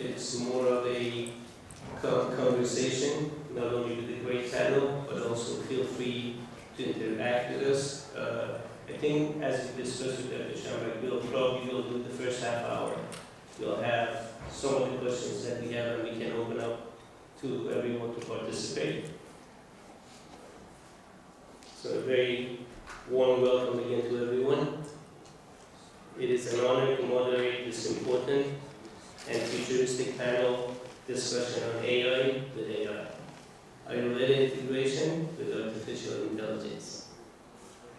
it's more of a conversation, not only with the great panel, but also feel free to interact with us. I think as we discussed with Dr. Shamrak, we'll probably will do the first half hour. We'll have some of the questions that we have and we can open up to everyone to participate. So a very warm welcome again to everyone. It is an honor to moderate this important and futuristic panel discussion on AI with AI. Ayurveda integration with artificial intelligence.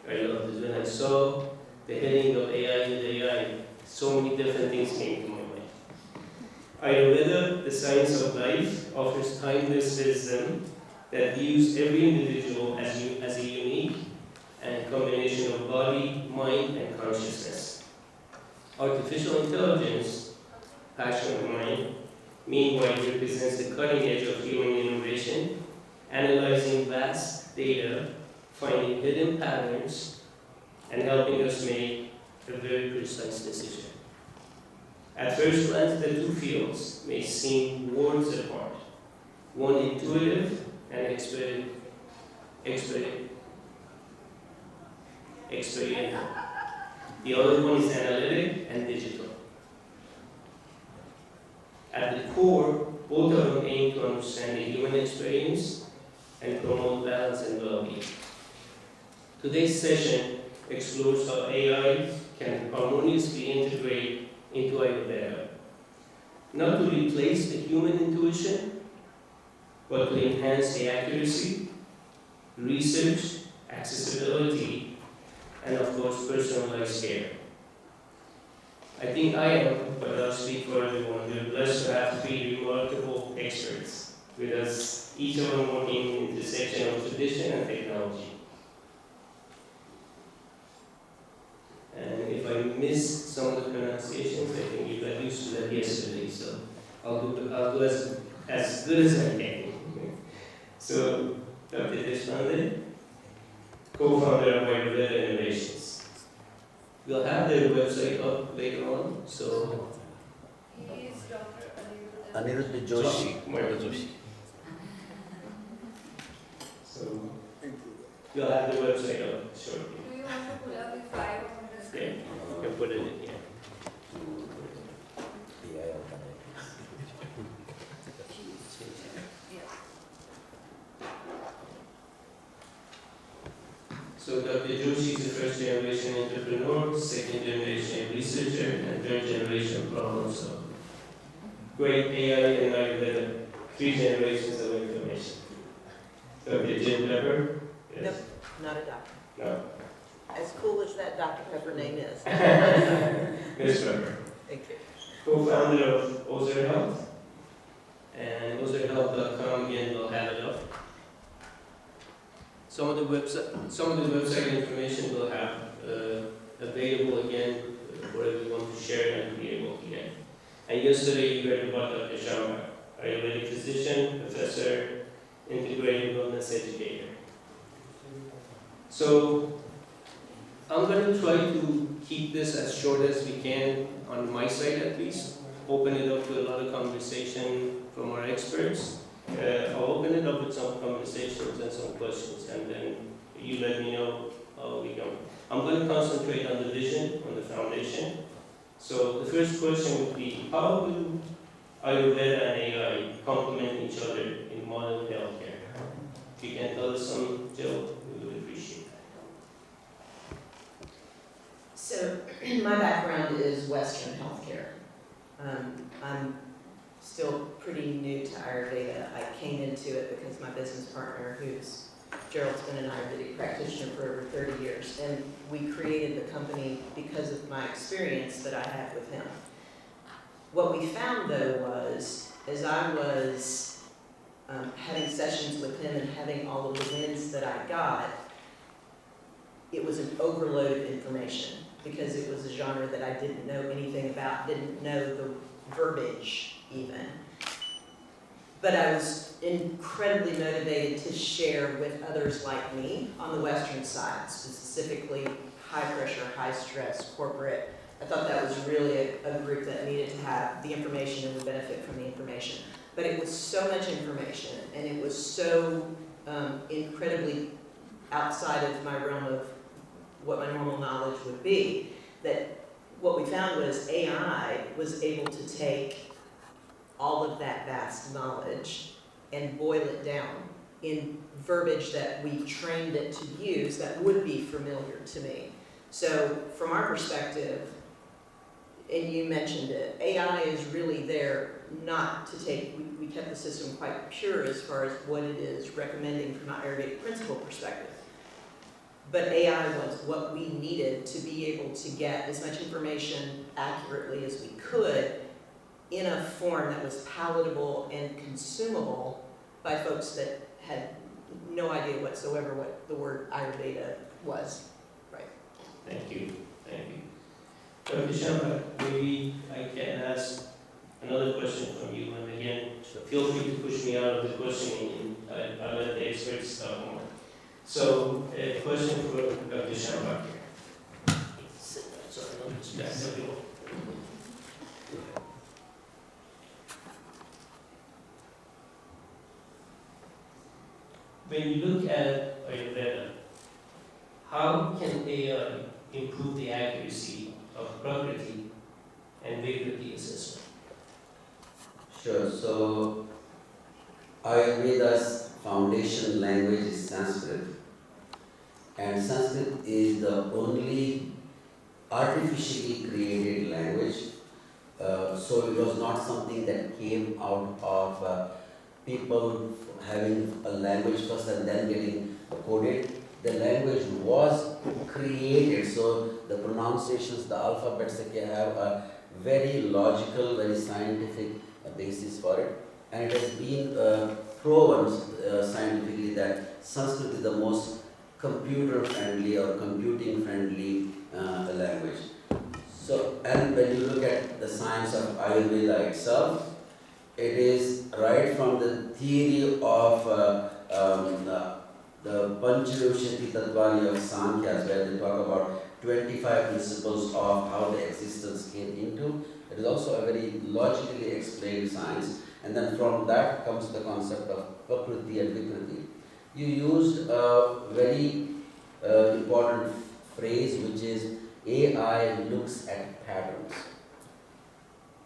I love this. When I saw the heading of AI with AI, so many different things came to my mind. Ayurveda, the science of life, offers timeless wisdom that views every individual as a unique and combination of body, mind, and consciousness. Artificial intelligence, passion of mind, meanwhile represents the cutting edge of human innovation, analyzing vast data, finding hidden patterns, and helping us make a very precise decision. At first glance, the two fields may seem worlds apart, one intuitive and experiential, the other one is analytic and digital. At the core, both of them aim to understand the human experience and promote balance and well-being. Today's session explores how AI can harmoniously integrate into Ayurveda, not to replace the human intuition, but to enhance the accuracy, research, accessibility, and of course personalized care. I think I am, but I'll speak for everyone. We're blessed to have three remarkable experts with us, each of them working in the intersection of tradition and technology. And if I miss some of the pronunciations, I think you got used to that yesterday, so I'll do as good as I can. So, Dr. Deshpande, co-founder of Ayurveda Innovations. We'll have their website up later on, so... He is Dr. Aniruddha Joshi. So, we'll have the website up shortly. Do you want to pull up the flyer on the Yeah, screen? you can put it in here. So Dr. Joshi is a first generation entrepreneur, second generation researcher, and third generation problem solver. Great AI and Ayurveda, 3 generations of information. Dr. Jim Pepper? Yes. Nope, not a doctor. No. As cool as that Dr. Pepper name is. Ms. Pepper. Thank you. Co-founder of Ozer Health. And ozerhealth.com, again, we'll have it up. Some of the website information we'll have available again for everyone to share and be able to get. And yesterday you heard about Dr. Sharma, Ayurvedic physician, professor, integrated wellness educator. So I'm going to try to keep this as short as we can on my side at least, open it up to a lot of conversation from our experts. I'll open it up with some conversations and some questions, and then you let me know how we go. I'm going to concentrate on the vision, on the foundation. So the first question would be, how do Ayurveda and AI complement each other in modern healthcare? If you can tell us some, Jill, we would appreciate that. So, my background is Western healthcare. I'm still pretty new to Ayurveda. I came into it because my business partner, Gerald's been an Ayurvedic practitioner for over 30 years, and we created the company because of my experience that I had with him. What we found, though, was, as I was having sessions with him and having all of the wins that I got, it was an overload of information because it was a genre that I didn't know anything about, didn't know the verbiage even. But I was incredibly motivated to share with others like me on the Western side, specifically high pressure, high stress, corporate I thought that was really a group that needed to have the information and would benefit from the information. But it was so much information, and it was so incredibly outside of my realm of what my normal knowledge would be, that what we found was AI was able to take all of that vast knowledge and boil it down in verbiage that we trained it to use that would be familiar to me. So from our perspective, and you mentioned it, AI is really there not to take, we kept the system quite pure as far as what it is recommending from an Ayurvedic principle perspective. But AI was what we needed to be able to get as much information accurately as we could in a form that was palatable and consumable by folks that had no idea whatsoever what the word Ayurveda was. Right. Thank you. Dr. Sharma, maybe I can ask another question from you, and again, feel free to push me out of the questioning, and I'll let the experts talk more. So, a question for Dr. Sharma. When you look at Ayurveda, how can AI improve the accuracy of Prakriti and Vikriti assessment? Sure. So Ayurveda's foundation language is Sanskrit, and Sanskrit is the only artificially created language. So it was not something that came out of people having a language first and then getting coded. The language was created, so the pronunciations, the alphabets that you have are very logical, very scientific basis for it. And it has been proven scientifically that Sanskrit is the most computer-friendly or computing-friendly language. So, and when you look at the science of Ayurveda itself, it is right from the theory of the Panchvinshathi Tattvani of Sankhyas, where they talk about 25 principles of how the existence came into. It is also a very logically explained science. And then from that comes the concept of Prakriti and Vikriti. You used a very important phrase, which is AI looks at patterns.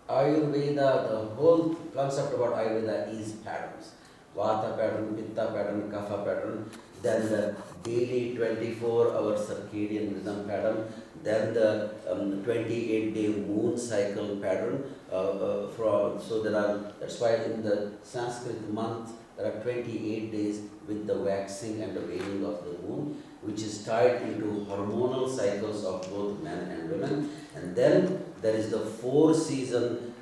Ayurveda, the whole concept about Ayurveda is patterns. Vata pattern, Pitta pattern, Kapha pattern, then the daily 24-hour circadian rhythm pattern, then the 28-day moon cycle pattern. So there are, that's why in the Sanskrit month there are 28 days with the waxing and the waning of the moon, which is tied into hormonal cycles of both men and women. And then there is the 4-season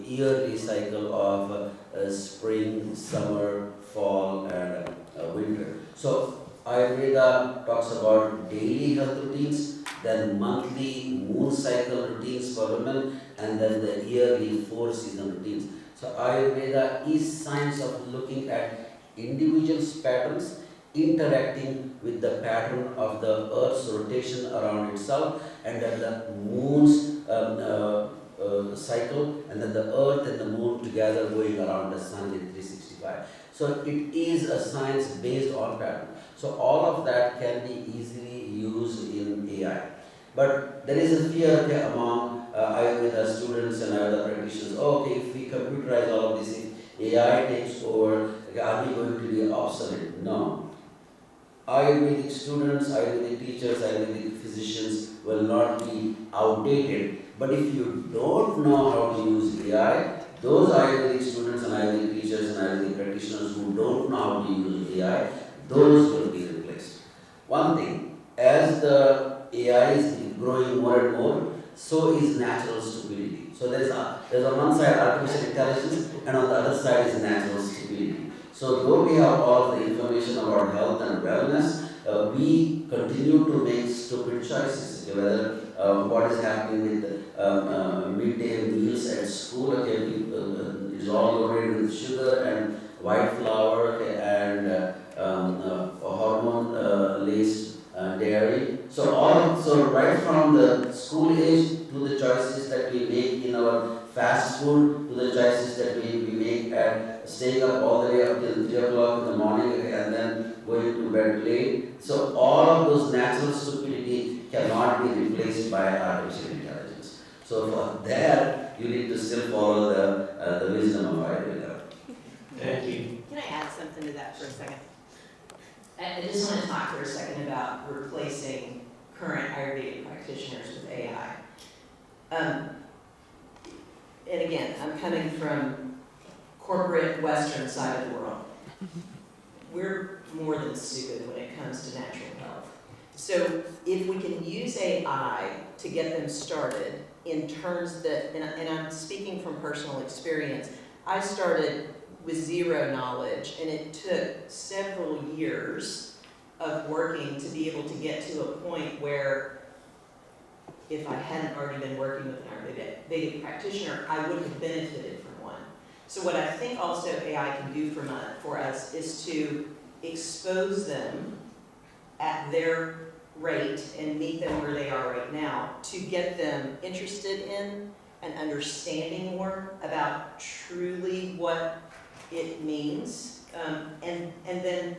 yearly cycle of spring, summer, fall, and winter. So Ayurveda talks about daily health routines, then monthly moon cycle routines for women, and then the yearly 4-season routines. So Ayurveda is science of looking at individuals' patterns interacting with the pattern of the Earth's rotation around itself, and then the moon's cycle, and then the Earth and the moon together going around the sun in 365. So it is a science based on pattern. So all of that can be easily used in AI. But there is a fear among Ayurveda students and Ayurveda practitioners, okay, if we computerize all of this, if AI takes over, are we going to be obsolete? No. Ayurvedic students, Ayurvedic teachers, Ayurvedic physicians will not be outdated. But if you don't know how to use AI, those Ayurvedic students and Ayurvedic teachers and Ayurvedic practitioners who don't know how to use AI, those will be replaced. One thing, as the AI is growing more and more, so is natural stupidity. So there's on one side artificial intelligence, and on the other side is natural stupidity. So though we have all the information about health and wellness, we continue to make stupid choices. Whether what is happening with midday meals at school, is all loaded with sugar and white flour, and hormone laced dairy. So right from the school age to staying up all the way up till 3 o'clock in the morning and then going to bed late. So all of those natural stupidity cannot be replaced by artificial intelligence. So for that, you need to still follow the wisdom of Ayurveda. Thank you. Can I add something to that for a second? I just want to talk for a second about replacing current Ayurvedic practitioners with AI. And again, I'm coming from corporate Western side of the world. We're more than stupid when it comes to natural health. So if we can use AI to get them started in terms that, and I'm speaking from personal experience, I started with zero knowledge, and it took several years of working to be able to get to a point where if I hadn't already been working with an Ayurvedic practitioner, I would have benefited from one. So what I think also AI can do for us is to expose them at their rate and meet them where they are right now, to get them interested in and understanding more about truly what it means, and then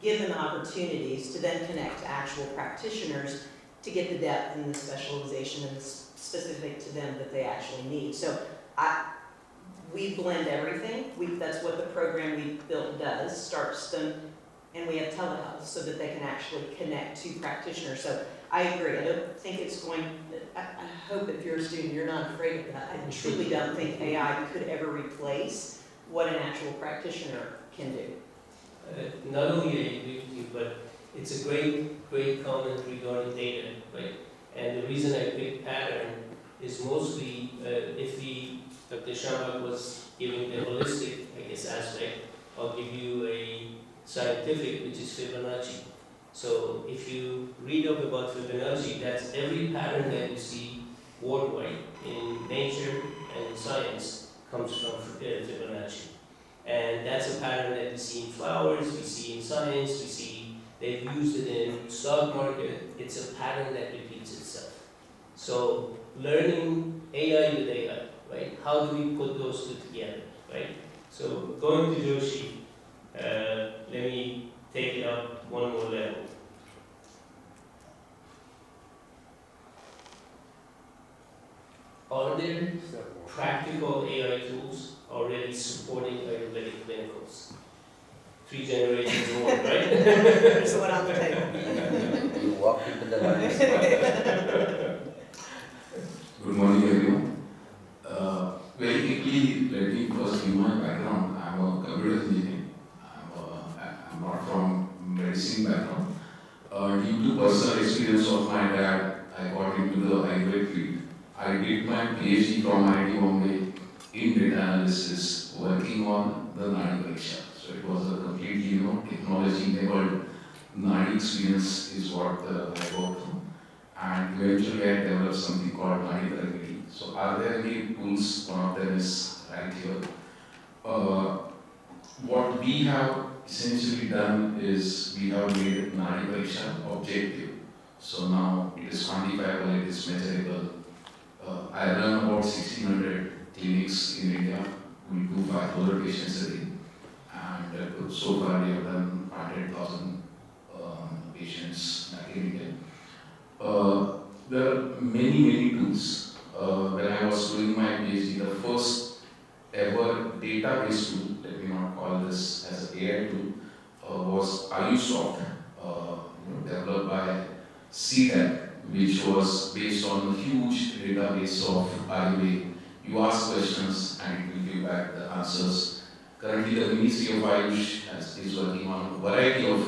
give them opportunities to then connect to actual practitioners to get the depth and the specialization and the specific to them that they actually need. So we blend everything. That's what the program we built does, starts them, and we have telehealth so that they can actually connect to practitioners. So I agree. I don't think it's going, I hope if you're a student, you're not afraid of that. I truly don't think AI could ever replace what an actual practitioner can do. Not only I agree with you, but it's a great comment regarding data, right? And the reason I picked pattern is mostly if Dr. Shambhak was giving the holistic, I guess, aspect, I'll give you a scientific, which is Fibonacci. So if you read up about Fibonacci, that's every pattern that you see worldwide in nature and in science comes from Fibonacci. And that's a pattern that we see in flowers, we see in science, we see they've used it in stock market. It's a pattern that repeats itself. So learning AI with AI, right? How do we put those two together, right? So going to Joshi, let me take it up one more level. Are there practical AI tools already supporting Ayurvedic clinicals? 3 generations more, right? There's one on the table. You walk into the line. Good morning, everyone. Very quickly, let me first give my background. I'm a computer engineer. I'm not from medicine background. Due to personal experience of my dad, I got into the Ayurved field. I did my PhD from IIT Bombay in data analysis, working on the Nadi Pariksha. So it was a completely, technology-enabled Nadi experience is what I worked on. And eventually I developed something called Nadi Therapy. So are there any tools? One of them is right here. What we have essentially done is we have made Nadi Pariksha objective. So now it is quantifiable, it is measurable. I run about 1,600 clinics in India. We do 500 patients a day. And so far we have done 100,000 patients in India. There are many tools. When I was doing my PhD, the first ever database tool, let me not call this as an AI tool, was Ayurved, developed by CDAC, which was based on a huge database of Ayurveda. You ask questions and it will give back the answers. Currently, the Ministry of Ayush is working on a variety of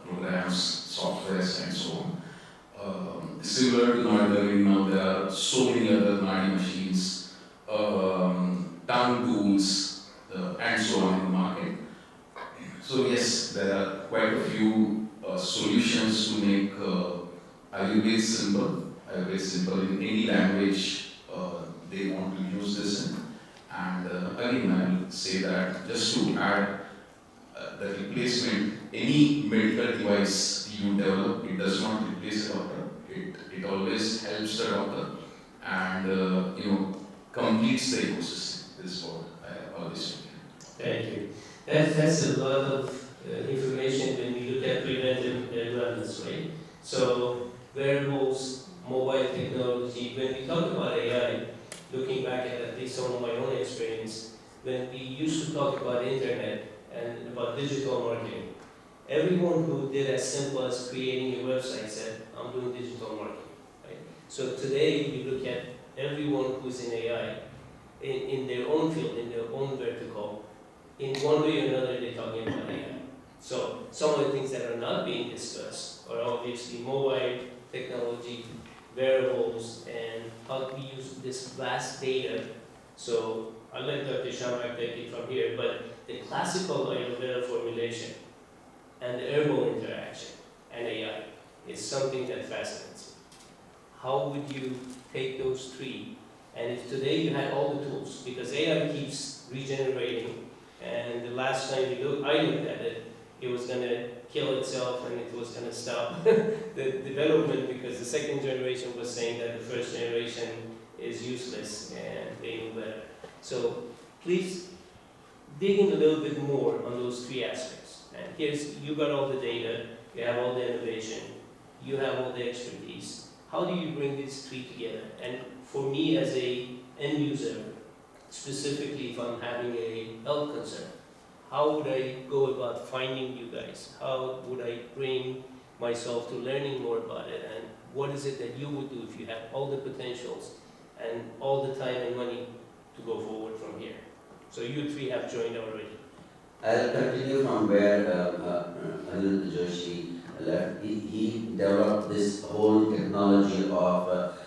programs, softwares, and so on. Similar to Nadi, now there are so many other Nadi machines, tongue tools, and so on in the market. So yes, there are quite a few solutions to make Ayurveda simple in any language they want to use this in. And again, I will say that just to add the replacement, any medical device you develop, it does not replace a doctor. It always helps the doctor and completes the ecosystem. This is what I always think. Thank you. That's a lot of information when we look at preventive wellness, right? So wearables, mobile technology, when we talk about AI, looking back at least some of my own experience, when we used to talk about internet and about digital marketing, everyone who did as simple as creating a website said, I'm doing digital marketing, right? So today we look at everyone who's in AI, in their own field, in their own vertical, in one way or another they're talking about AI. So some of the things that are not being discussed are obviously mobile technology, wearables, and how we use this vast data. So I'll let Dr. Shamak take it from here, but the classical Ayurveda formulation and the herbal interaction and AI is something that fascinates me. How would you take those three? And if today you had all the tools, because AI keeps regenerating, and the last time I looked at it, it was going to kill itself and it was going to stop the development because the second generation was saying that the first generation is useless and they knew better. So please dig in a little bit more on those three aspects. And you got all the data, you have all the innovation, you have all the expertise. How do you bring these three together? And for me as a end user, specifically if I'm having a health concern, how would I go about finding you guys? How would I bring myself to learning more about it? And what is it that you would do if you have all the potentials and all the time and money to go forward from here? So you three have joined already. I'll continue from where Anil Joshi left. He developed this whole technology of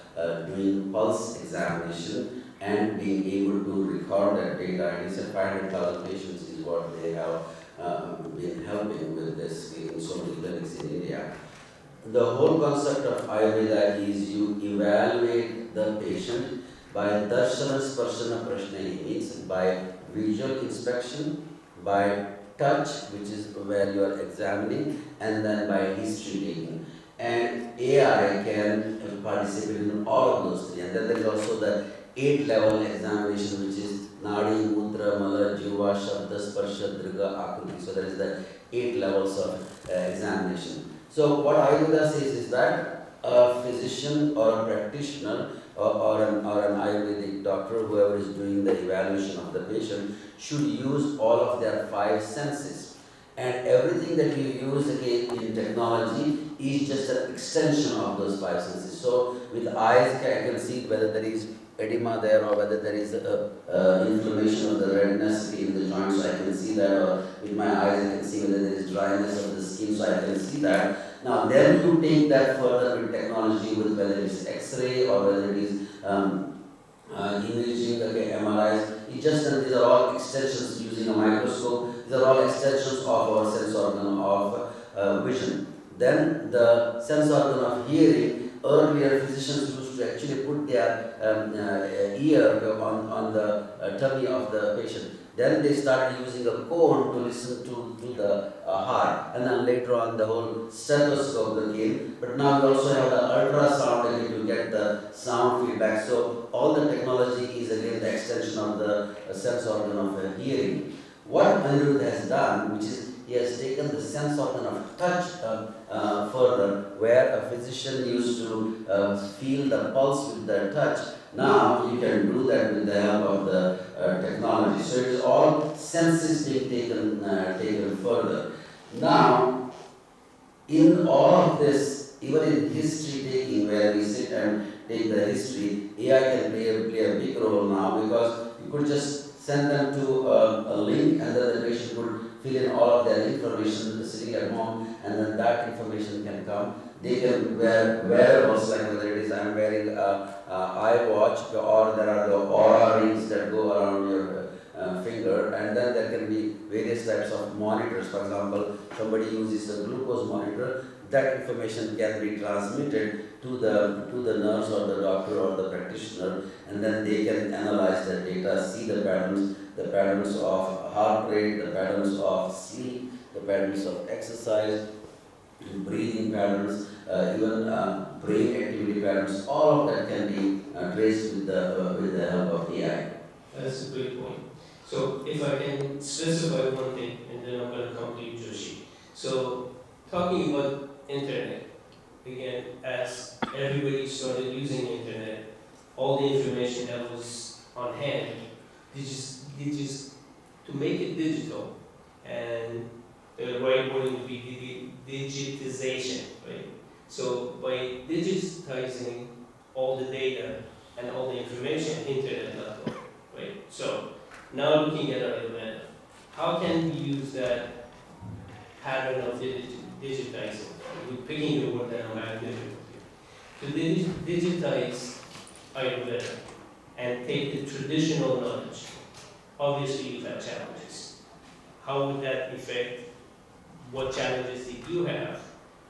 doing pulse examination and being able to record that data. And he said 500,000 patients is what they have been helping with this in so many clinics in India. The whole concept of Ayurveda is you evaluate the patient by darshana sparshana prashna, means by visual inspection, by touch, which is where you are examining, and then by history taking. And AI can participate in all of those three. And then there is also the 8-level examination, which is Nadi, Mudra, Mala, Jiva, Shabda, Sparsha, Driga, Akruti. So there is the 8 levels of examination. So what Ayurveda says is that a physician or a practitioner or an Ayurvedic doctor, whoever is doing the evaluation of the patient, should use all of their 5 senses. And everything that you use again in technology is just an extension of those 5 senses. So with eyes, I can see whether there is edema there or whether there is inflammation of the redness in the joint, so I can see that, or with my eyes I can see whether there is dryness of the skin, so I can see that. Now then you take that further with technology, with whether it is X-ray or whether it is imaging, okay, MRIs. It just these are all extensions using a microscope. These are all extensions of our sense organ of vision. Then the sense organ of hearing. Earlier, physicians used to actually put their ear on the tummy of the patient. Then they started using a cone to listen to the heart. And then later on, the whole stethoscope came. But now we also have the ultrasound again to get the sound feedback. So all the technology is again the extension of the sense organ of hearing. What Ayurveda has done, which is he has taken the sense organ of touch further, where a physician used to feel the pulse with the touch. Now you can do that with the help of the technology. So it is all senses being taken further. Now, in all of this, even in history taking, where we sit and take the history, AI can play a big role now, because you could just send them to a link, and then the patient would fill in all of their information sitting at home, and then that information can come. They can wear wearables, like whether it is I'm wearing a eye watch, or there are the aura rings that go around your finger, and then there can be various types of monitors. For example, somebody uses a glucose monitor, that information can be transmitted to the nurse or the doctor or the practitioner, and then they can analyze the data, see the patterns of heart rate, the patterns of sleep, the patterns of exercise, breathing patterns, even brain activity patterns. All of that can be traced with the help of AI. That's a great point. So if I can specify one thing, and then I'm gonna come to you, Joshi. So talking about internet, again, as everybody started using internet, all the information that was on hand, to make it digital, and the right word would be digitization, right? So by digitizing all the data and all the information, internet level, right? So now looking at Ayurveda, how can we use that pattern of digitizing? We're picking the word that I'm having difficulty. To digitize Ayurveda and take the traditional knowledge, obviously you've had challenges. How would that affect what challenges did you have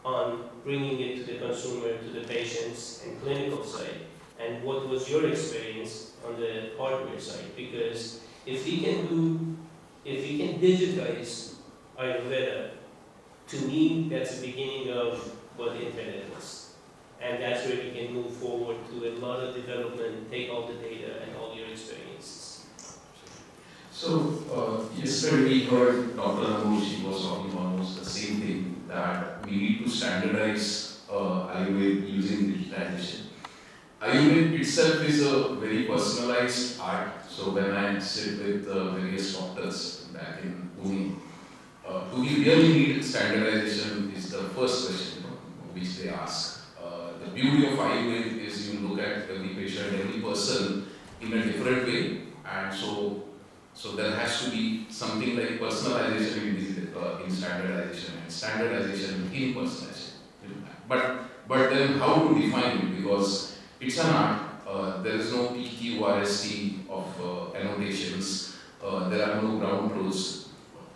on bringing it to the consumer, to the patients and clinical side? And what was your experience on the hardware side? Because if we can digitize Ayurveda, to me, that's the beginning of what the internet was. And that's where we can move forward to a lot of development, take all the data and all your experiences. So, yesterday we heard Dr. Anushi was talking almost the same thing, that we need to standardize Ayurveda using digitization. Ayurveda itself is a very personalized art. So when I sit with various doctors back in Pune, do we really need standardization is the first question which they ask. The beauty of Ayurveda is you look at every patient, every person in a different way, and so there has to be something like personalization in standardization and standardization in personalization. But then how to define it, because it's an art. There is no PQRST of annotations. There are no ground rules.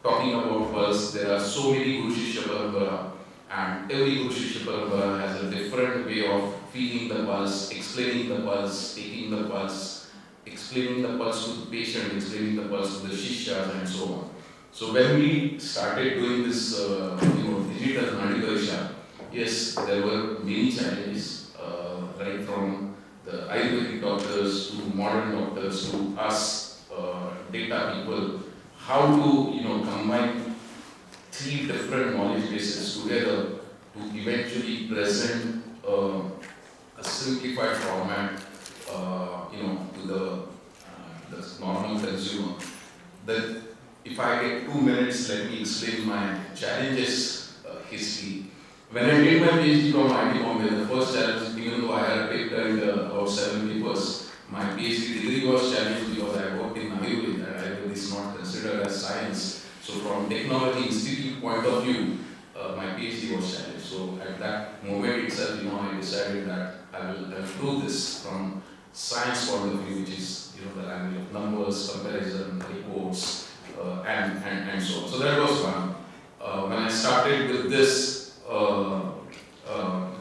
Talking about pulse, there are so many Guru Shishya Parampara, and every Guru Shishya Parampara has a different way of feeling the pulse, explaining the pulse, taking the pulse, explaining the pulse to the patient, explaining the pulse to the Shishyas, and so on. So when we started doing this, digital Nadi Parisha, yes, there were many challenges, right from the Ayurvedic doctors to modern doctors to us, data people, how to combine three different knowledge bases together to eventually present a simplified format, to the normal consumer. That if I get 2 minutes, let me explain my challenges history. When I did my PhD from IIT Bombay, the first challenge, even though I had a paper and about 7 papers, my PhD degree was challenged because I worked in Ayurveda, and Ayurveda is not considered as science. So from technology institute point of view, my PhD was challenged. So at that moment itself, I decided that I will do this from science point of view, which is the language of numbers, comparison, reports, and so on. So that was one. When I started with this,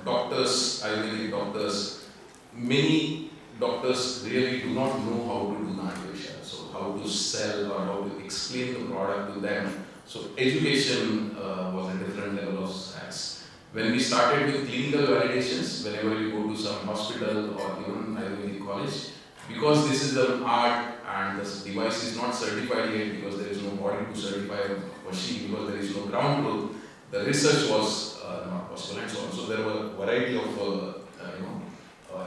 doctors, Ayurvedic doctors, many doctors really do not know how to do Nadi, so how to sell or how to explain the product to them. So education was a different level of science. When we started with clinical validations, whenever you go to some hospital or even Ayurvedic college, because this is an art and this device is not certified yet because there is no body to certify a machine, because there is no ground truth, the research was not possible and so on. So there were a variety of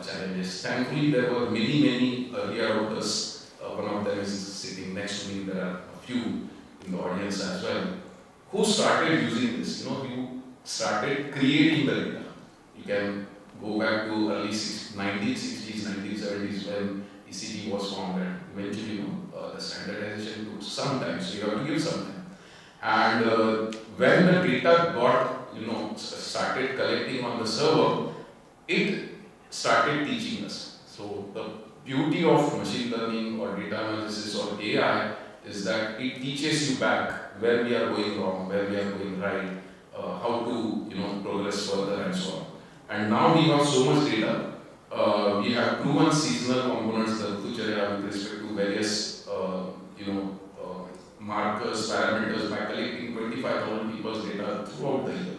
challenges. Thankfully, there were many early adopters. One of them is sitting next to me. There are a few in the audience as well who started using this. You started creating the data. You can go back to early 1960s, 1970s when ECG was formed, and eventually, the standardization took some time. So you have to give some time. And when the data got, started collecting on the server, it started teaching us. So the beauty of machine learning or data analysis or AI is that it teaches you back where we are going wrong, where we are going right, how to progress further and so on. And now we have so much data. We have proven seasonal components, the Rutucharya, with respect to various markers, parameters by collecting 25,000 people's data throughout the year.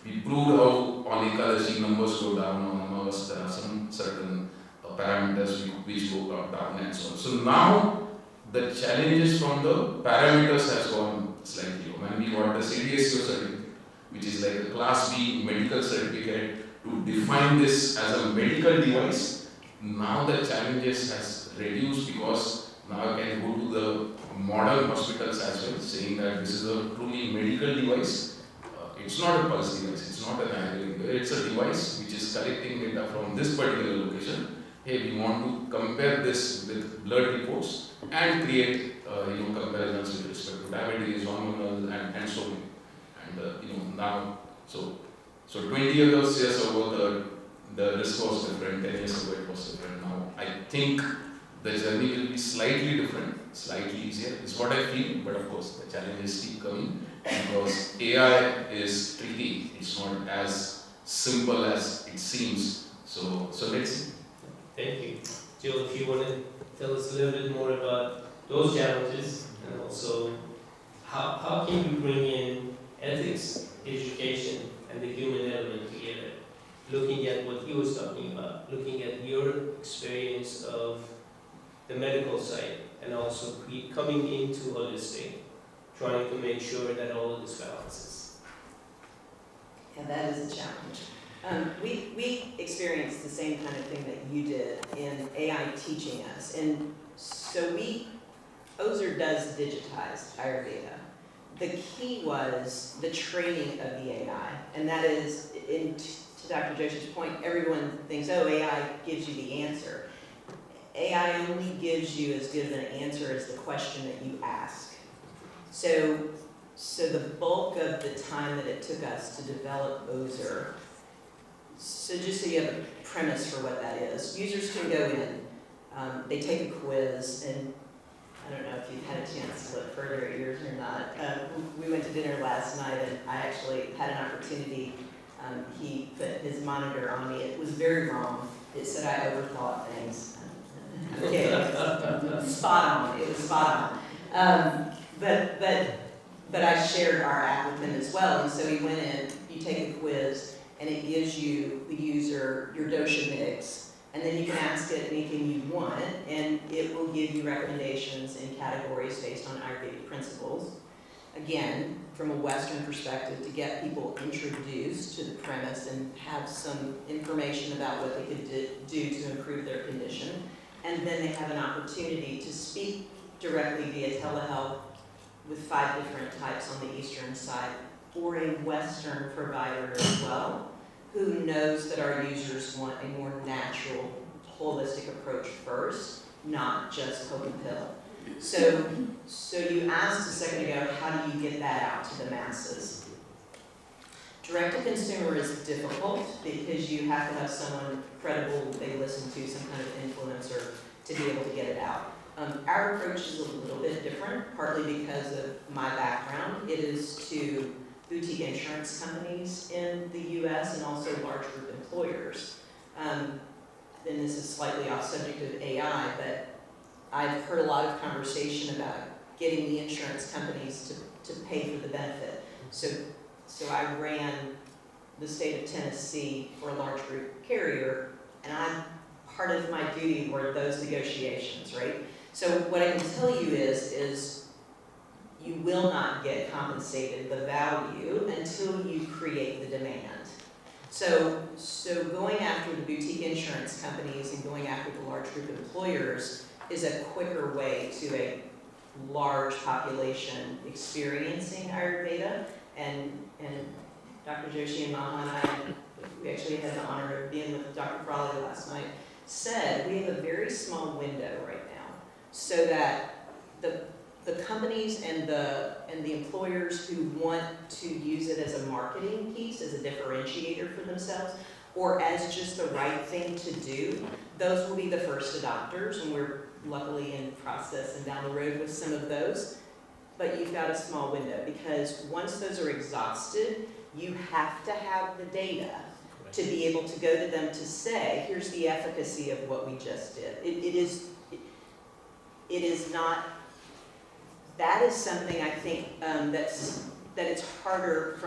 We proved how on Ekadashi numbers go down, on Amavas there are some certain parameters which go up, down and so on. So now the challenges from the parameters has gone slightly. When we got the CDSO certificate, which is like a Class B medical certificate, to define this as a medical device, now the challenges has reduced because now I can go to the modern hospitals as well, saying that this is a truly medical device. It's not a pulse device, it's not an Ayurvedic device, it's a device which is collecting data from this particular location. Hey, we want to compare this with blood reports and create comparisons with respect to diabetes, hormonal, and so on. And now, so 20 years ago the risk was different, 10 years ago it was different. Now I think the journey will be slightly different, slightly easier, is what I feel, but of course the challenges keep coming because AI is tricky, it's not as simple as it seems. So let's see. Thank you. Jill, if you want to tell us a little bit more about those challenges and also how can you bring in ethics, education, and the human element together? Looking at what he was talking about, looking at your experience of the medical side, and also coming into holistic, trying to make sure that all of this balances. Yeah, that is a challenge. We experienced the same kind of thing that you did in AI teaching us. And so Ozer does digitize Ayurveda. The key was the training of the AI. And that is, to Dr. Joshi's point, everyone thinks, oh, AI gives you the answer. AI only gives you as good of an answer as the question that you ask. So the bulk of the time that it took us to develop Ozer, so just so you have a premise for what that is, users can go in, they take a quiz, and I don't know if you've had a chance to look further at yours or not. We went to dinner last night, and I actually had an opportunity. He put his monitor on me. It was very wrong. It said I overthought things. Okay, spot on. It was spot on. But I shared our app with him as well, and so he went in. You take a quiz, and it gives you, the user, your dosha mix, and then you can ask it anything you want, and it will give you recommendations in categories based on Ayurvedic principles. Again, from a Western perspective, to get people introduced to the premise and have some information about what they could do to improve their condition. And then they have an opportunity to speak directly via telehealth with 5 different types on the eastern side, or a Western provider as well, who knows that our users want a more natural, holistic approach first, not just poke and pill. So you asked a second ago, how do you get that out to the masses? Direct to consumer is difficult because you have to have someone credible they listen to, some kind of influencer, to be able to get it out. Our approach is a little bit different, partly because of my background. It is to boutique insurance companies in the US and also large group employers. And this is slightly off subject of AI, but I've heard a lot of conversation about getting the insurance companies to pay for the benefit. So I ran the state of Tennessee for a large group carrier, and part of my duty were those negotiations, right? So what I can tell you is you will not get compensated the value until you create the demand. So going after the boutique insurance companies and going after the large group employers is a quicker way to a large population experiencing Ayurveda. And Dr. Joshi and Maha and I, we actually had the honor of being with Dr. Frawley last night, said we have a very small window right now so that the companies and the employers who want to use it as a marketing piece, as a differentiator for themselves, or as just the right thing to do, those will be the first adopters, and we're luckily in process and down the road with some of those. But you've got a small window, because once those are exhausted, you have to have the data to be able to go to them to say, here's the efficacy of what we just did. It is not, that is something I think that it's harder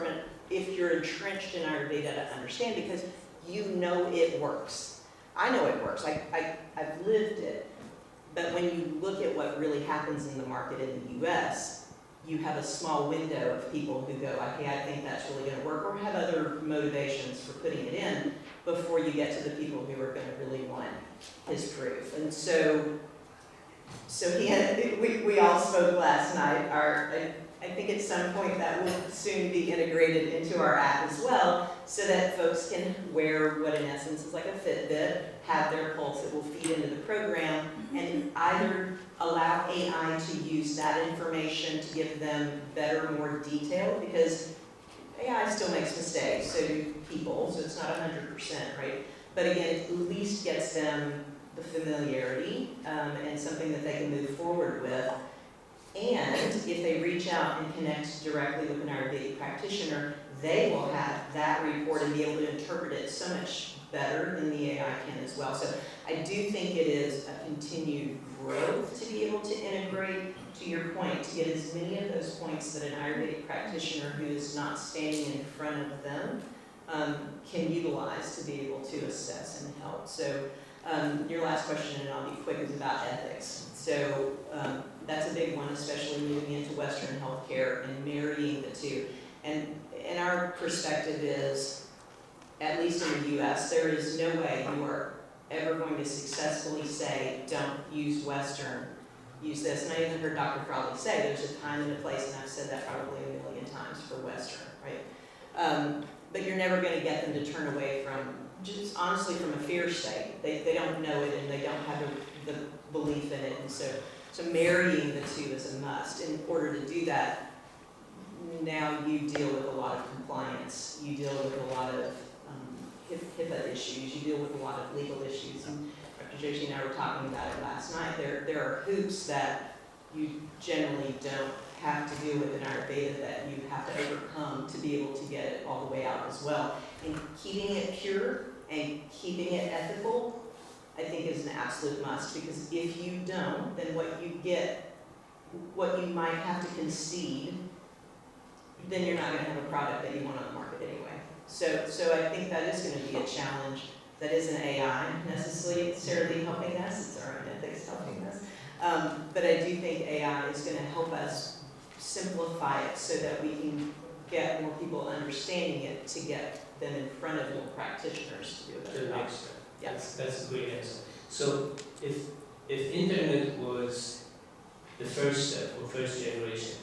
if you're entrenched in Ayurveda to understand, because you know it works. I know it works. I've lived it. But when you look at what really happens in the market in the US, you have a small window of people who go, okay, I think that's really gonna work, or have other motivations for putting it in before you get to the people who are gonna really want his proof. And so we all spoke last night. I think at some point that will soon be integrated into our app as well, so that folks can wear what in essence is like a Fitbit, have their pulse that will feed into the program, and either allow AI to use that information to give them better, more detail, because AI still makes mistakes, so do people, so it's not 100%, right? But again, it at least gets them the familiarity and something that they can move forward with. And if they reach out and connect directly with an Ayurvedic practitioner, they will have that report and be able to interpret it so much better than the AI can as well. So I do think it is a continued growth to be able to integrate, to your point, to get as many of those points that an Ayurvedic practitioner who is not standing in front of them can utilize to be able to assess and help. So your last question, and I'll be quick, is about ethics. So that's a big one, especially moving into Western healthcare and marrying the two. And our perspective is, at least in the US, there is no way you are ever going to successfully say, don't use Western, use this. And I even heard Dr. Frawley say there's a time and a place, and I've said that probably a million times for Western, right? But you're never going to get them to turn away from, just honestly from a fear state. They don't know it and they don't have the belief in it. And so marrying the two is a must. In order to do that, now you deal with a lot of compliance. You deal with a lot of HIPAA issues. You deal with a lot of legal issues. And Dr. Joshi and I were talking about it last night. There are hoops that you generally don't have to deal with in Ayurveda that you have to overcome to be able to get it all the way out as well. And keeping it pure and keeping it ethical, I think, is an absolute must, because if you don't, then what you get, what you might have to concede, then you're not going to have a product that you want on the market anyway. So I think that is going to be a challenge. That isn't AI necessarily helping us, it's our own ethics helping us. But I do think AI is going to help us simplify it so that we can get more people understanding it, to get them in front of more practitioners to do a better job. Yes. That's a great answer. So if internet was the first step or first generation,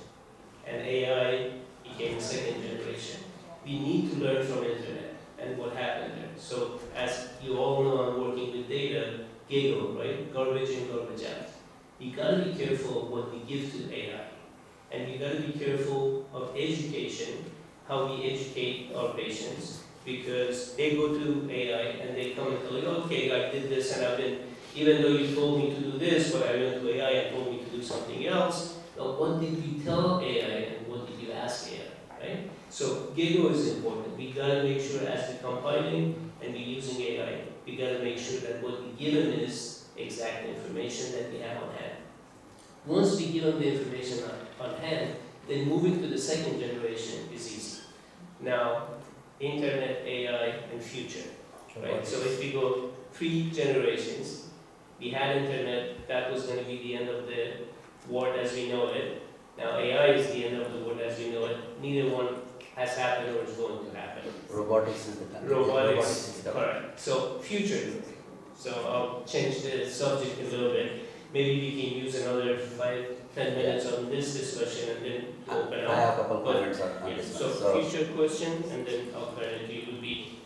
and AI became the second generation, we need to learn from internet and what happened there. So as you all know, I'm working with data, GIGO, right? Garbage in, garbage out. We gotta be careful of what we give to AI. And we gotta be careful of education, how we educate our patients, because they go to AI and they come and tell you, okay, I did this and I've been, even though you told me to do this, but I went to AI and told me to do something else. Now, what did you tell AI and what did you ask AI, right? So GIGO is important. We gotta make sure as we're compiling and we're using AI, we gotta make sure that what we give them is exact information that we have on hand. Once we give them the information on hand, then moving to the second generation is easy. Now, internet, AI, and future, right? So if we go 3 generations, we had internet, that was going to be the end of the world as we know it. Now AI is the end of the world as we know it. Neither one has happened or is going to happen. Robotics is the time. Robotics, is the correct. So future. So I'll change the subject a little bit. Maybe we can use another 5-10 minutes on this discussion and then open I up. have a couple But, comments on yeah, this so one. So, future question, and then I'll turn it to you, would be,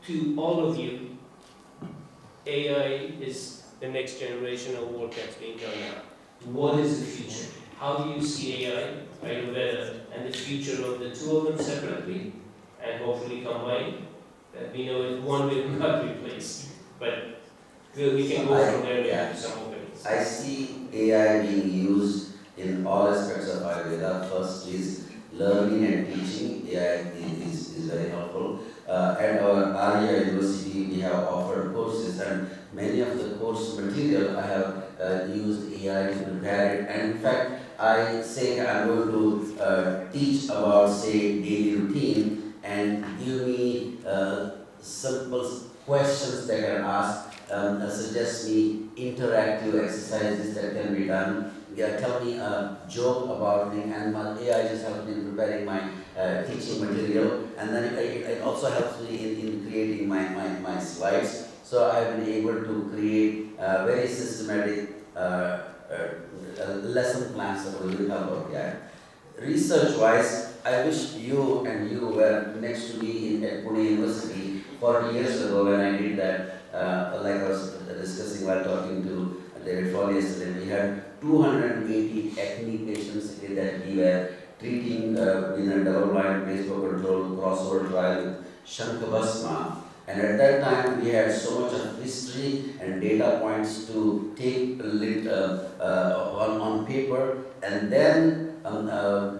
to all of you, AI is the next generation of work that's being done now. What is the future? How do you see AI, Ayurveda, and the future of the two of them separately, and hopefully combined? That we know it one will not replace, but we can go from there and do some openings. I see AI being used in all aspects of Ayurveda. First is learning and teaching. AI is very helpful. At our Arya University, we have offered courses, and many of the course material I have used AI to prepare it. And in fact, I say I'm going to teach about, say, daily routine, and give me simple questions they can ask suggest me interactive exercises that can be done. Yeah, tell me a joke about me, and my AI just helps me in preparing my teaching material, and then it also helps me in creating my slides. So I've been able to create very systematic lesson plans that will help out. Yeah. Research-wise, I wish you were next to me at Pune University 40 years ago when I did that. Like I was discussing while talking to David Fall yesterday, we had 280 acne patients that we were treating in a double-blind placebo-controlled crossover trial with Shankabhasma. And at that time, we had so much of history and data points to take on paper, and then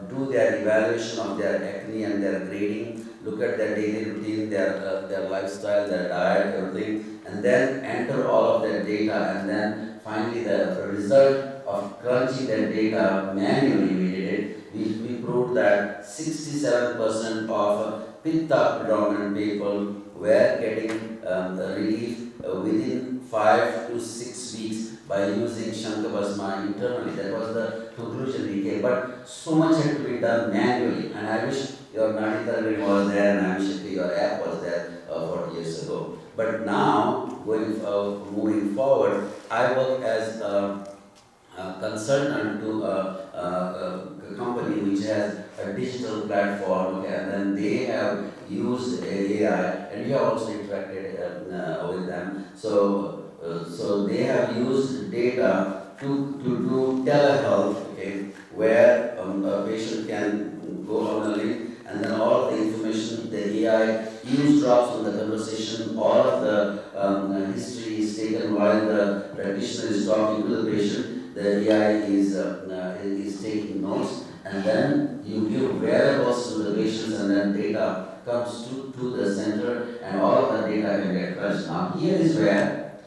do their evaluation of their acne and their grading, look at their daily routine, their lifestyle, their diet, everything, and then enter all of that data, and then finally the result of crunching that data manually we did it. We proved that 67% of Pitta predominant people were getting relief within 5 to 6 weeks by using Shankabhasma internally. That was the conclusion we came. But so much had to be done manually, and I wish your Nadi Target was there, and I wish your app was there 40 years ago. But now, moving forward, I work as a consultant to a company which has a digital platform, okay, and then they have used AI, and we have also interacted with them. So they have used data to do telehealth, okay, where a patient can go on a link, and then all of the information, the AI eavesdrops on the conversation, all of the history is taken while the practitioner is talking to the patient. The AI is taking notes, and then you give variables to the patients, and then data comes to the center, and all of the data can get crushed. Now here is where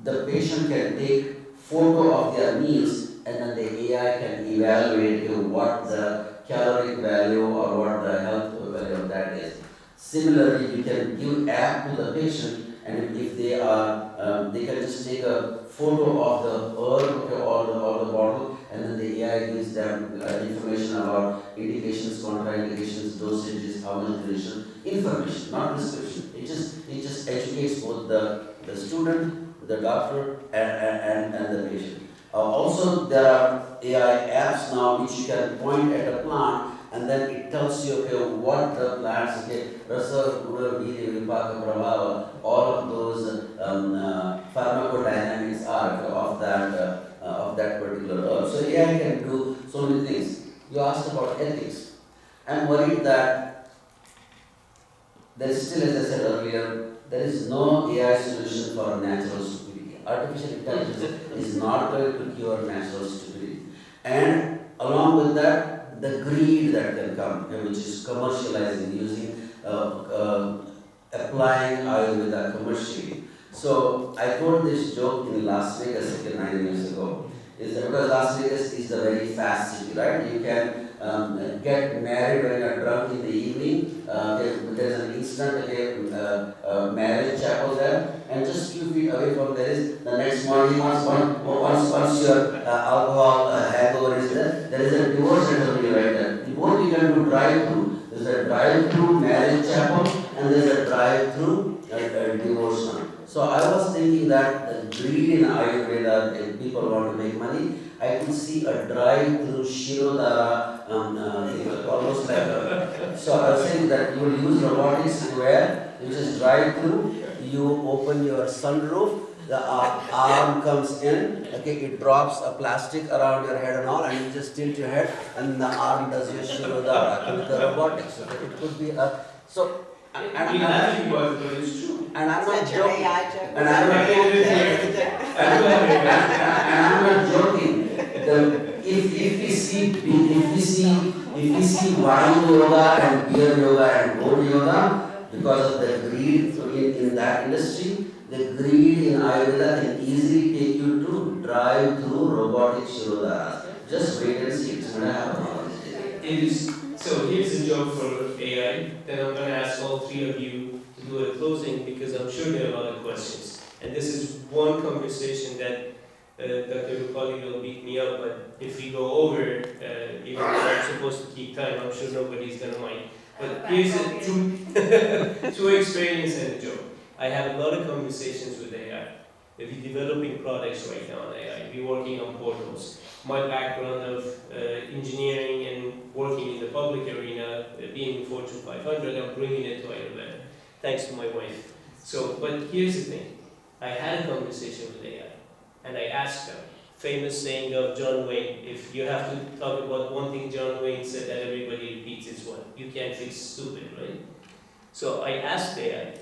the patient can take photo of their meals, and then the AI can evaluate what the caloric value or what the health value of that is. Similarly, you can give app to the patient, and if they are, they can just take a photo of the herb, okay, or the bottle, and then the AI gives them information about indications, contraindications, dosages, how much duration, information, not prescription. It just educates both the student, the doctor, and the patient. Also, there are AI apps now which you can point at a plant, and then it tells you, okay, what the plants, okay, Rasa, Gura, Viri, Vipaka, Prabhava, all of those pharmacodynamics are of that particular herb. So AI can do so many things. You asked about ethics. I'm worried that there is still, as I said earlier, there is no AI solution for natural stupidity. Artificial intelligence is not going to cure natural stupidity. And along with that, the greed that can come, which is commercializing, using, applying Ayurveda commercially. So I told this joke in Las Vegas 9 years ago. Is that because Las Vegas is the very fast city, right? You can get married when you're drunk in the evening. There's an instant marriage chapel there, and just few feet away from there is the next morning. Once your alcohol hangover is there is a divorce ceremony right there. Both you can do drive-through. There's a drive-through marriage chapel, and there's a drive-through divorce one. So I was thinking that the greed in Ayurveda, if people want to make money, I could see a drive-through Shirodhara, almost like a, so I was saying that you will use robotics where you just drive through, you open your sunroof, the arm comes in, okay, it drops a plastic around your head and all, and you just tilt your head, and the arm does your Shirodhara with the robotics. Okay, it could be a, so, and I'm not joking. And I'm not joking. If we see wine yoga and beer yoga and gold yoga, because of the greed in that industry, the greed in Ayurveda can easily take you to drive through robotic Shirodharas. Just wait and see, it's going to happen. So here's a joke for AI, then I'm going to ask all three of you to do a closing because I'm sure there are a lot of questions. And this is one conversation that Dr. Rupali will beat me up, but if we go over, even though I'm supposed to keep time, I'm sure nobody's gonna mind. But here's a true experience and a joke. I have a lot of conversations with AI. We're developing products right now on AI. We're working on portals. My background of engineering and working in the public arena, being Fortune 500, I'm bringing it to Ayurved, thanks to my wife. So, but here's the thing. I had a conversation with AI, and I asked them, famous saying of John Wayne, if you have to talk about one thing John Wayne said that everybody repeats is what? You can't fix stupid, right? So I asked AI,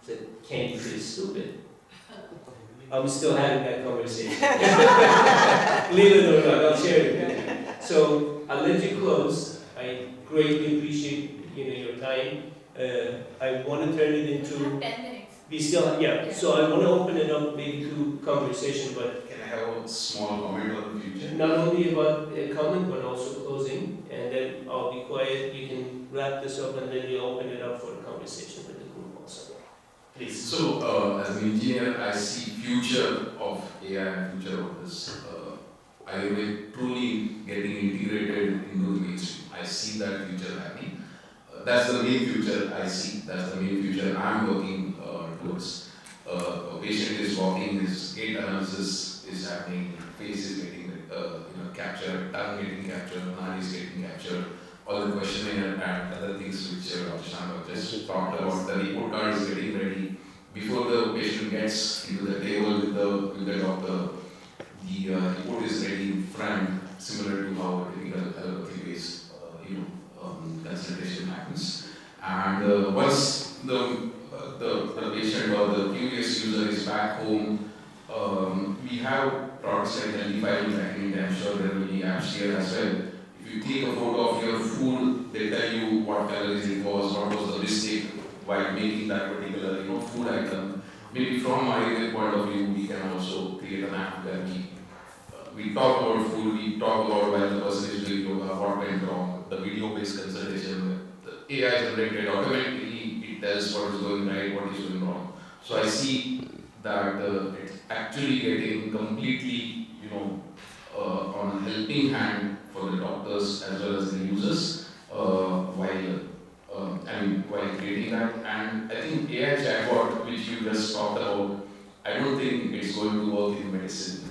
said, can you fix stupid? I'm still having that conversation. Believe it or not, I'll share it with you. So I'll let you close. I greatly appreciate your time. I want to turn it You into. have 10 minutes. We still, yeah. So I want to open it up maybe to conversation, but Can I have a small comment on the future? not only about a comment but also closing. And then I'll be quiet. You can wrap this up, and then we'll open it up for a conversation with the group also. Please. So, as an engineer, I see future of AI and future of this. I will truly getting integrated into the mainstream. I see that future happening. That's the main future I see. That's the main future I'm working towards. A patient is walking, his gait analysis is happening, face is getting captured, tongue getting captured, nadi is getting captured. All the questionnaire and other things which Shamba just talked about, the report card is getting ready. Before the patient gets into the table with the doctor, the report is ready in front, similar to how a typical allopathy-based consultation happens. And once the patient or the curious user is back home, we have products like Identify and Tracking. I'm sure there will be apps here as well. If you take a photo of your food, they tell you what calories it was, what was the mistake while making that particular food item. Maybe from my point of view, we can also create an app where we talk about food, we talk about while the person is doing yoga, what went wrong, the video-based consultation, the AI generated automatically, it tells what is going right, what is going wrong. So I see that it's actually getting completely, on a helping hand for the doctors as well as the users while creating that. And I think AI chatbot, which you just talked about, I don't think it's going to work in medicine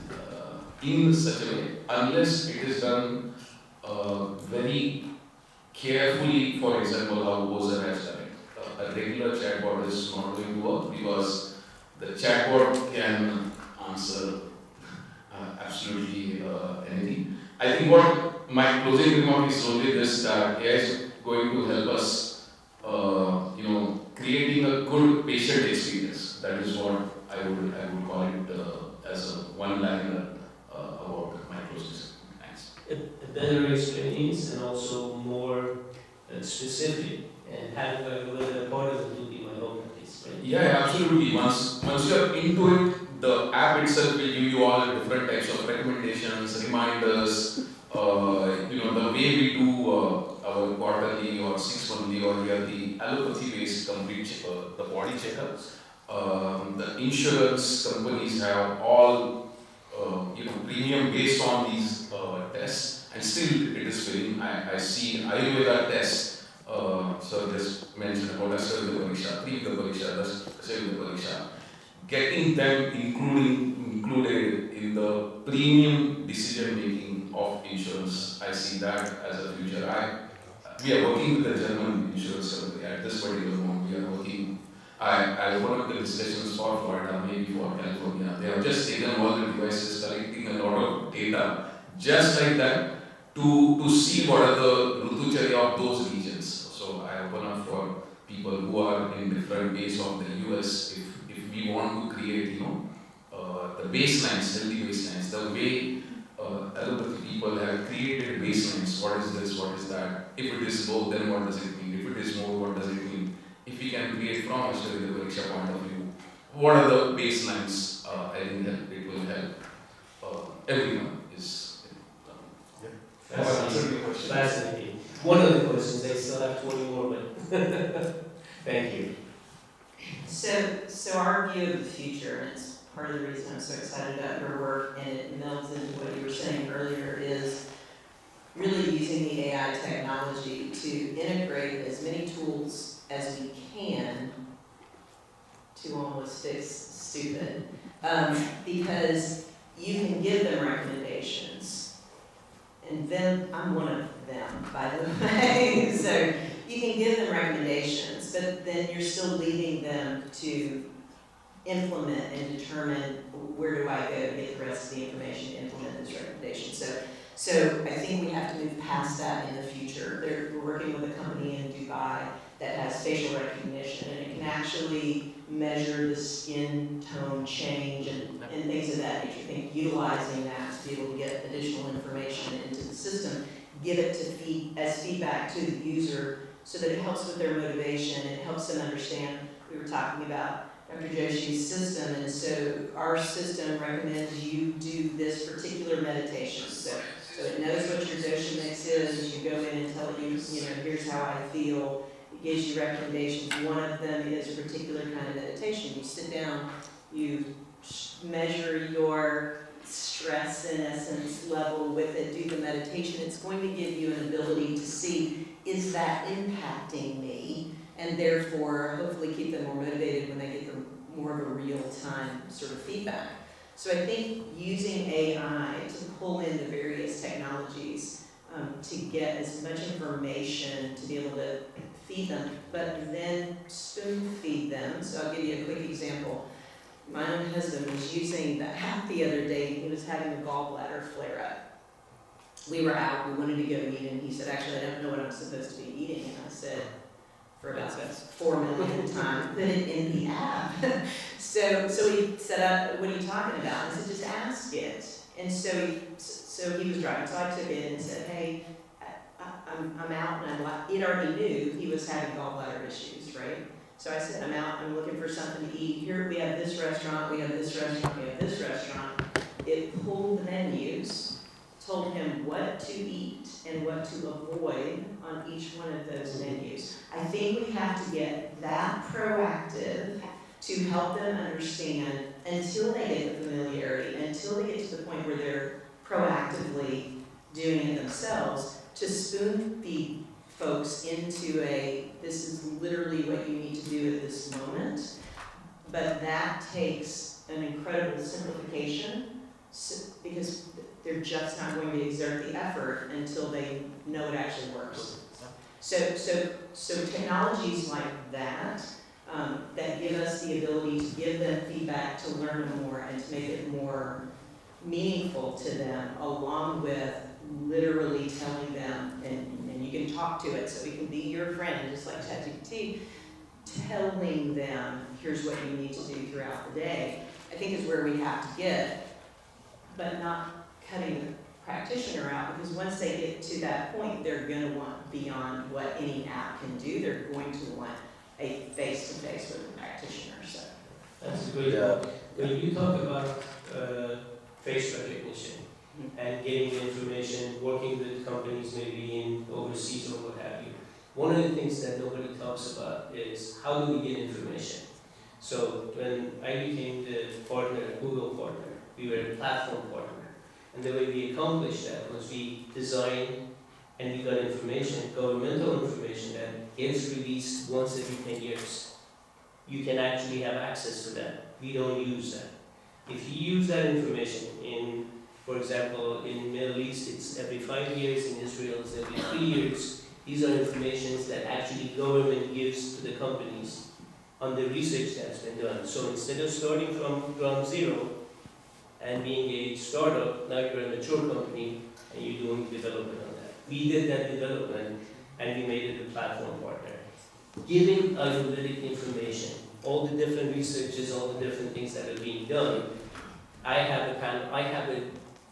in such a way, unless it is done very carefully. For example, how Bozer has done it. A regular chatbot is not going to work because the chatbot can answer absolutely anything. I think what my closing remark is only this, that AI is going to help us, creating a good patient experience. That is what I would call it as a one-liner about my closing. Thanks. A better experience and also more specific, and having a little part of it will be my own piece, right? Yeah, absolutely. Once you are into it, the app itself will give you all different types of recommendations, reminders. The way we do our quarterly or 6 monthly or yearly allopathy-based complete the body checkups. The insurance companies have all premium based on these tests, and still it is failing. I see Ayurveda tests. So just mentioned about Asavida Pariksha, Trivida Pariksha, Asavida Pariksha. Getting them included in the premium decision making of insurance, I see that as a future. We are working with the German insurance company at this particular moment. We are working. I one of the discussions for Florida, maybe for California. They have just taken all the devices, collecting a lot of data, just like that, to see what are the Rutucharya of those regions. So I open up for people who are in different parts of the US. If we want to create, the baselines, healthy baselines, the way allopathy people have created baselines. What is this? What is that? If it is low, then what does it mean? If it is more, what does it mean? If we can create from a Asavida Pariksha point of view, what are the baselines? I think that it will help everyone. Fascinating. One of the questions, I still have 20 more, but thank you. So our view of the future, and it's part of the reason I'm so excited about your work, and it melds into what you were saying earlier, is really using the AI technology to integrate as many tools as we can to almost fix stupid. Because you can give them recommendations, and then I'm one of them, by the way. So you can give them recommendations, but then you're still leaving them to implement and determine where do I go to get the rest of the information to implement this recommendation. So I think we have to move past that in the future. We're working with a company in Dubai that has facial recognition, and it can actually measure the skin tone change and things of that nature. I think utilizing that to be able to get additional information into the system, give it to as feedback to the user so that it helps with their motivation, it helps them understand. We were talking about Dr. Joshi's system, and so our system recommends you do this particular meditation. So it knows what your dosha mix is. You go in and tell it, here's how I feel. It gives you recommendations. One of them is a particular kind of meditation. You sit down, you measure your stress, in essence, level with it, do the meditation. It's going to give you an ability to see, is that impacting me? And therefore, hopefully keep them more motivated when they get more of a real-time sort of feedback. So I think using AI to pull in the various technologies to get as much information to be able to feed them, but then spoon feed them. So I'll give you a quick example. My own husband was using the app the other day. He was having a gallbladder flare-up. We were out, we wanted to go eat, and he said, actually, I don't know what I'm supposed to be eating. And I said, for about 4 millionth time, put it in the app. So we set up, what are you talking about? I said, just ask it. And so he was driving, so I took it and said, hey, I'm out, and it already knew he was having gallbladder issues, right? So I said, I'm out, I'm looking for something to eat. Here we have this restaurant, we have this restaurant, we have this restaurant. It pulled the menus, told him what to eat and what to avoid on each one of those menus. I think we have to get that proactive to help them understand until they get the familiarity, until they get to the point where they're proactively doing it themselves, to spoon feed folks into this is literally what you need to do at this moment. But that takes an incredible simplification because they're just not going to exert the effort until they know it actually works. So technologies like that, that give us the ability to give them feedback, to learn more, and to make it more meaningful to them, along with literally telling them, and you can talk to it, so it can be your friend, just like ChatGPT, telling them, here's what you need to do throughout the day, I think is where we have to get, but not cutting the practitioner out, because once they get to that point, they're going to want beyond what any app can do. They're going to want a face-to-face with a practitioner. So that's a great point. When you talk about face recognition and getting the information, working with companies maybe in overseas or what have you, one of the things that nobody talks about is how do we get information? So when I became the partner, Google partner, we were a platform partner. And the way we accomplished that was we designed and we got information, governmental information that gets released once every 10 years. You can actually have access to that. We don't use that. If you use that information for example, in Middle East, it's every 5 years, in Israel, it's every 3 years. These are informations that actually government gives to the companies on the research that's been done. So instead of starting from ground zero and being a startup, now you're a mature company and you're doing development on that. We did that development and we made it a platform partner. Giving Ayurvedic information, all the different researches, all the different things that are being done. I have a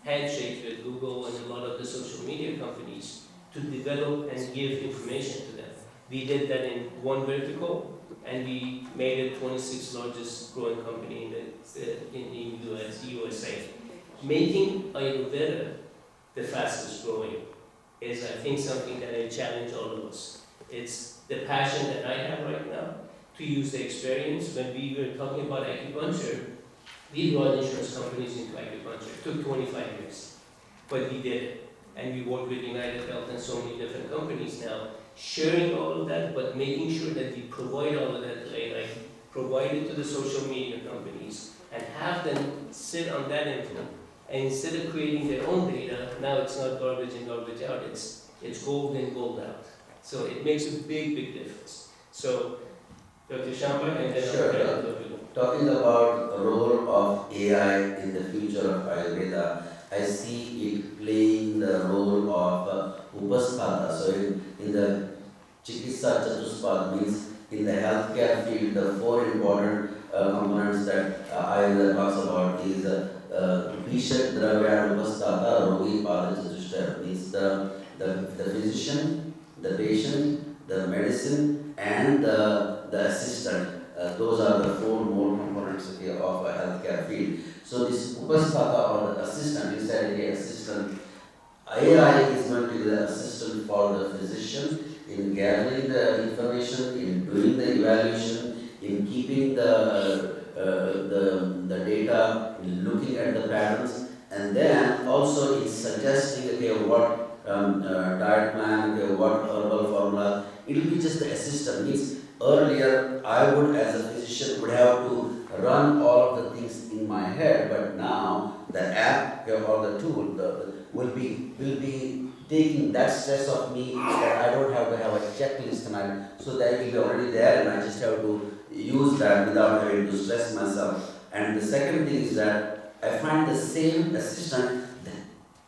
handshake with Google and a lot of the social media companies to develop and give information to them. We did that in one vertical, and we made it 26th largest growing company in the USA. Making Ayurveda the fastest growing is, I think, something that I challenge all of us. It's the passion that I have right now to use the experience. When we were talking about acupuncture, We brought insurance companies into agriculture. It took 25 years, but we did it. And we work with United Health and so many different companies now, sharing all of that, but making sure that we provide all of that data, provide it to the social media companies, and have them sit on that info. And instead of creating their own data, now it's not garbage in, garbage out, it's gold in, gold out. So it makes a big, big difference. So, Dr. Shampa, and then Sure. I'll Dr. Talking about the role of AI in the future of Ayurveda, I see it playing the role of Upasthata. So in the Chikitsa Chatuspad means in the healthcare field, the four important components that Ayurveda talks about is Vishat Dravya Upasthata Rogi Pada Chatushta means the physician, the patient, the medicine and the assistant. Those are the four more components of a healthcare field. So this Upasthata or the assistant, you said the assistant, AI is going to be the assistant for the physician in gathering the information, in doing the evaluation, in keeping the data, in looking at the patterns, and then also in suggesting what diet plan, what herbal formula. It will be just the assistant. Means earlier I would, as a physician, would have to run all of the things in my head, but now the app or the tool will be taking that stress of me that I don't have to have a checklist so that will be already there and I just have to use that without having to stress myself. And the second thing is that I find the same assistant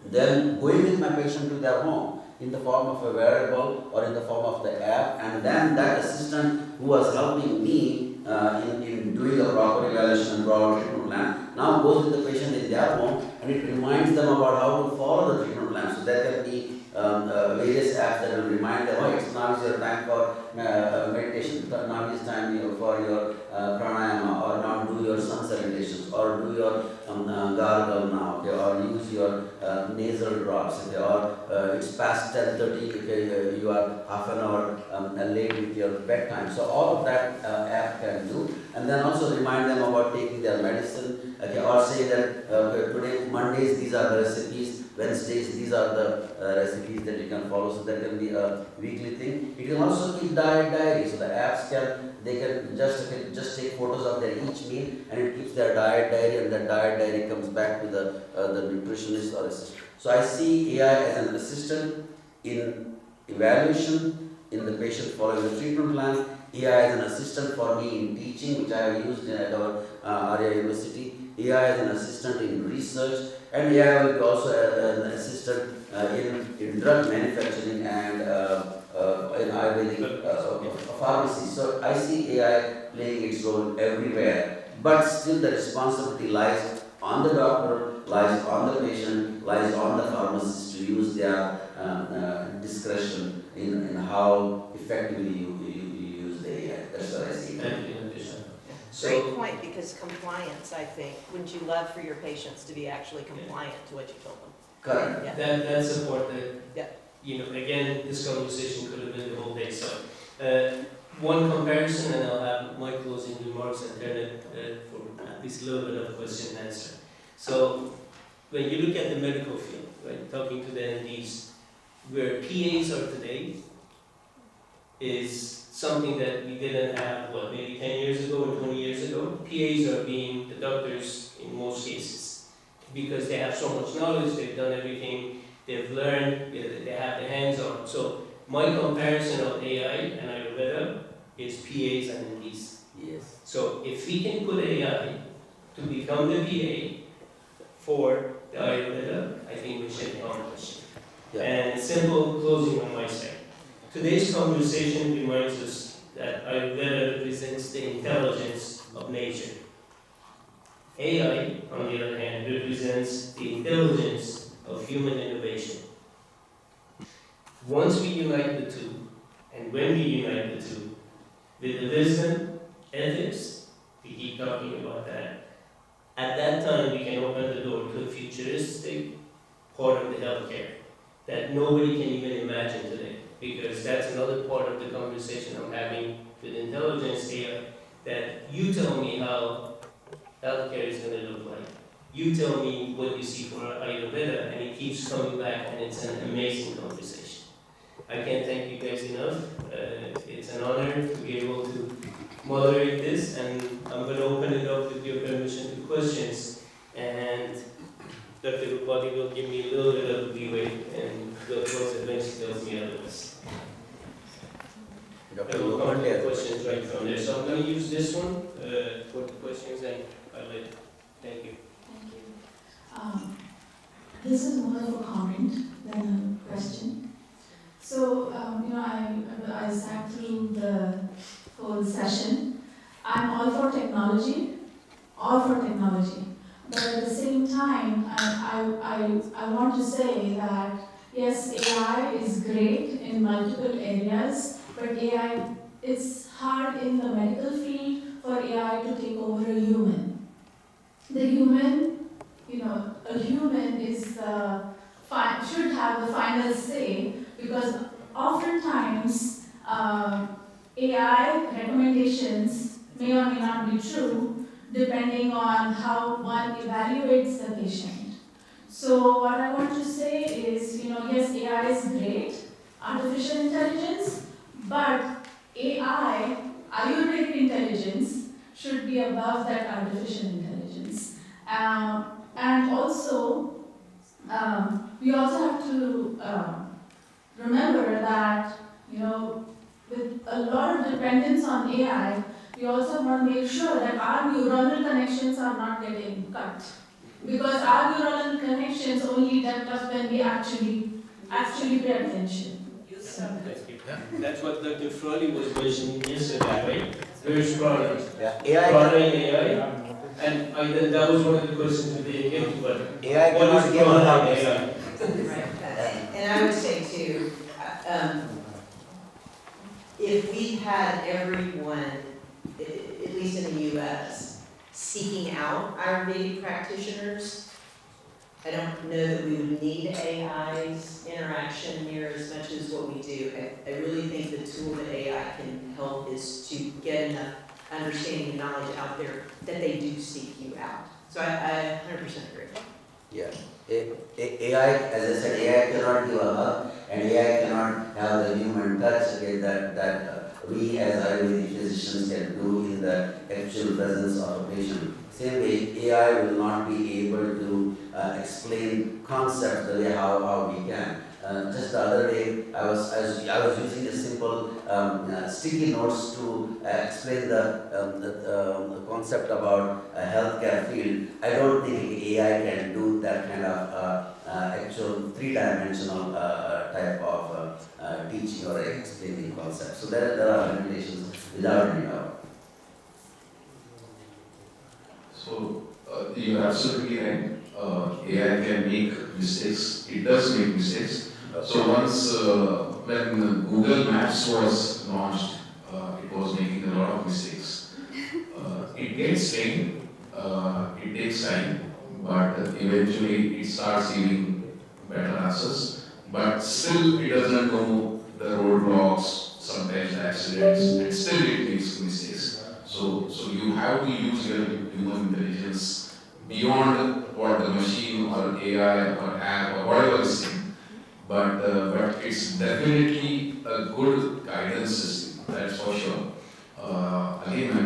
then going with my patient to their home in the form of a wearable or in the form of the app, and then that assistant who was helping me in doing a proper evaluation and proper treatment plan now goes with the patient in their home and it reminds them about how to follow the treatment plan. So there can be various apps that will remind them, oh, it's now is your time for meditation, now is time for your pranayama, or now do your sun salutations, or do your gargle now, or use your nasal drops, or it's past 10:30, you are half an hour late with your bedtime. So all of that app can do, and then also remind them about taking their medicine, or say that today, Mondays, these are the recipes, Wednesdays, these are the recipes that you can follow, so that can be a weekly thing. It can also keep diet diary, so the apps can just take photos of their each meal, and it keeps their diet diary, and that diet diary comes back to the nutritionist or assistant. So I see AI as an assistant in evaluation, in the patient following the treatment plan. AI as an assistant for me in teaching, which I have used at our Arya University. AI as an assistant in research, and AI will be also an assistant in drug manufacturing and in Ayurvedic pharmacy. So I see AI playing its role everywhere, but still the responsibility lies on the doctor, lies on the patient, lies on the pharmacist to use their discretion in how effectively you use the AI. That's what I see. Thank you, Dr. Shampa. Great point, because compliance, I think, wouldn't you love for your patients to be actually compliant to what you told them? Correct. Yeah. That's important. Yeah. Again, this conversation could have been the whole day. So, one comparison, and I'll have my closing remarks and turn it for at least a little bit of question and answer. So, when you look at the medical field, right, talking to the MDs, where PAs are today is something that we didn't have, maybe 10 years ago or 20 years ago. PAs are being the doctors in most cases because they have so much knowledge, they've done everything, they've learned, they have the hands-on. So my comparison of AI and Ayurveda is PAs and MDs. Yes. So if we can put AI to become the PA for the Ayurveda, I think we should accomplish. Yeah. And simple closing on my side. Today's conversation reminds us that Ayurveda represents the intelligence of nature. AI, on the other hand, represents the intelligence of human innovation. Once we unite the two, and when we unite the two, with the wisdom, ethics, we keep talking about that, at that time we can open the door to a futuristic part of the healthcare that nobody can even imagine today. Because that's another part of the conversation I'm having with intelligence AI, that you tell me how healthcare is going to look like. You tell me what you see for Ayurveda, and it keeps coming back, and it's an amazing conversation. I can't thank you guys enough. It's an honor to be able to moderate this, and I'm going to open it up with your permission to questions. And Dr. Rupati will give me a little bit of leeway, and the course eventually tells me otherwise. Dr. I will come to the Rupati, questions right from there. So I'm going to use this one for the questions, and I'll let. Thank you. Thank you. This is more of a comment than a question. So, I sat through the whole session. I'm all for technology, But at the same time, I want to say that yes, AI is great in multiple areas, but AI, it's hard in the medical field for AI to take over a human. The human, a human is should have the final say, because oftentimes AI recommendations may or may not be true depending on how one evaluates the patient. So what I want to say is, yes, AI is great, artificial intelligence, but AI, Ayurvedic intelligence, should be above that artificial intelligence. And also, we also have to remember that, with a lot of dependence on AI, we also want to make sure that our neuronal connections are not getting cut. Because our neuronal connections only develop when we actually pay attention. Thank you. That's what Dr. Frawley was mentioning yesterday, right? Very strong. yeah, Prana AI, and AI. And that was one of the questions we didn't get to, but AI what cannot is give prana a and AI? Right. And I would say too, if we had everyone, at least in the US, seeking out Ayurvedic practitioners, I don't know that we would need AI's interaction near as much as what we do. I really think the tool that AI can help is to get enough understanding and knowledge out there that they do seek you out. So I 100% agree. yeah. AI, as I said, AI cannot give a hug, and AI cannot have the human touch that we as Ayurvedic physicians can do in the actual presence of a patient. Same way, AI will not be able to explain concepts the way how we can. Just the other day, I was using a simple sticky notes to explain the concept about a healthcare field. I don't think AI can do that kind of actual three-dimensional type of teaching or explaining concept. So there are limitations without any doubt. So you're absolutely right. AI can make mistakes. It does make mistakes. So once when Google Maps was launched, it was making a lot of mistakes. It gets trained. It takes time, but eventually it starts giving better answers. But still, it doesn't know the roadblocks, sometimes accidents, and still it makes mistakes. So you have to use your human intelligence beyond what the machine or AI or app or whatever is saying. But it's definitely a good guidance system, that's for sure. Again, I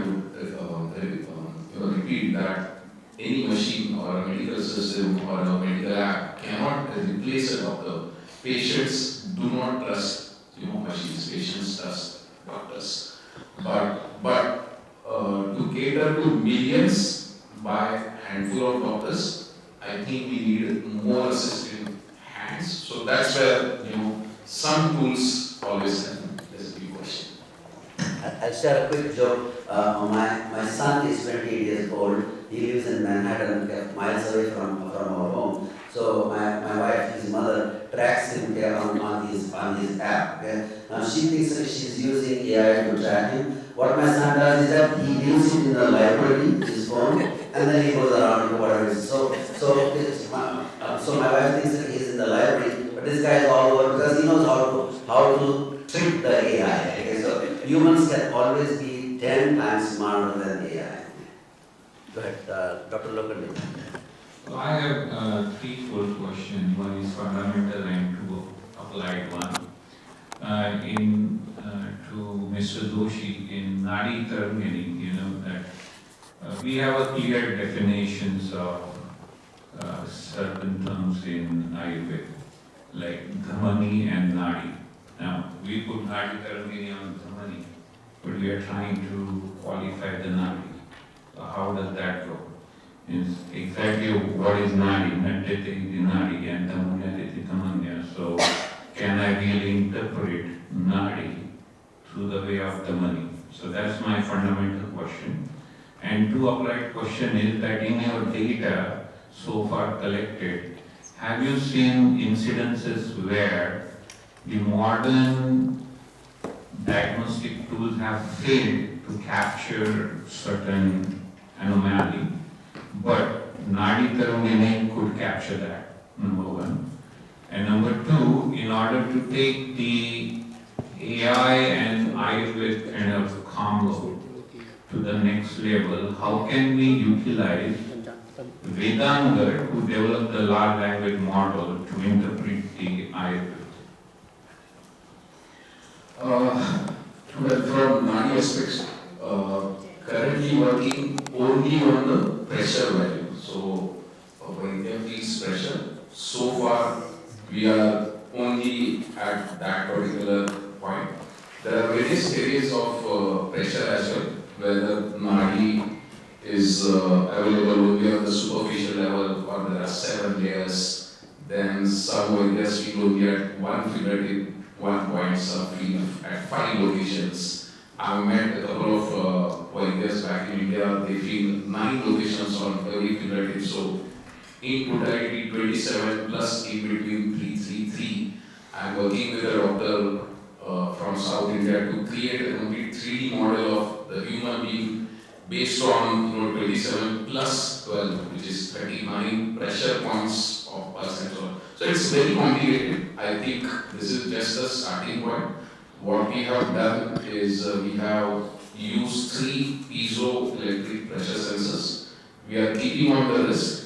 would repeat that any machine or a medical system or a medical app cannot replace a doctor. Patients do not trust machines. Patients trust doctors. But to cater to millions by a handful of doctors, I think we need more assistive hands. So that's where some tools always help. That's a big question. I'll share a quick joke. My son is 28 years old. He lives in Manhattan, miles away from our home. So my wife, his mother, tracks him on his app. Okay? Now she thinks that she's using AI to track him. What my son does is that he leaves it in the library, his phone, and then he goes around and whatever it is. So my wife thinks that he's in the library, but this guy is all over because he knows how to trick the AI. Okay? So humans can always be 10 times smarter than AI. Go ahead, Dr. Lokandi. So I have threefold question. One is fundamental and two applied one. To Mr. Doshi, in Nadi Tarmini, that we have a clear definitions of certain terms in Ayurveda, like Dhamani and Nadi. Now, we put Nadi Tarmini on Dhamani, but we are trying to qualify the Nadi. So how does that go? Is exactly what is Nadi, Natyate iti Nadi and Dhamunyate iti Dhamanya. So can I really interpret Nadi through the way of Dhamani? So that's my fundamental question. And two applied question is that in your data so far collected, have you seen incidences where the modern diagnostic tools have failed to capture certain anomaly, but Nadi Tarangini could capture that, number one. And number two, in order to take the AI and Ayurved kind of combo to the next level, how can we utilize Vedanga to develop the large language model to interpret the Ayurved? From Nadi aspects, currently working only on the pressure value. So, when there is pressure, so far we are only at that particular point. There are various areas of pressure as well, whether Nadi is available only on the superficial level or there are 7 layers. Then some areas we only at one fingertip, 1 point, some feel at 5 locations. I met a couple of volunteers back in India, they feel 9 locations on every fingertip. So in totality 27 plus in between 333. I'm working with a doctor from South India to create a complete 3D model of the human being based on 27 plus 12, which is 39 pressure points of pulse and so on. So it's very complicated. I think this is just a starting point. What we have done is we have used 3 piezoelectric pressure sensors. We are keeping on the wrist.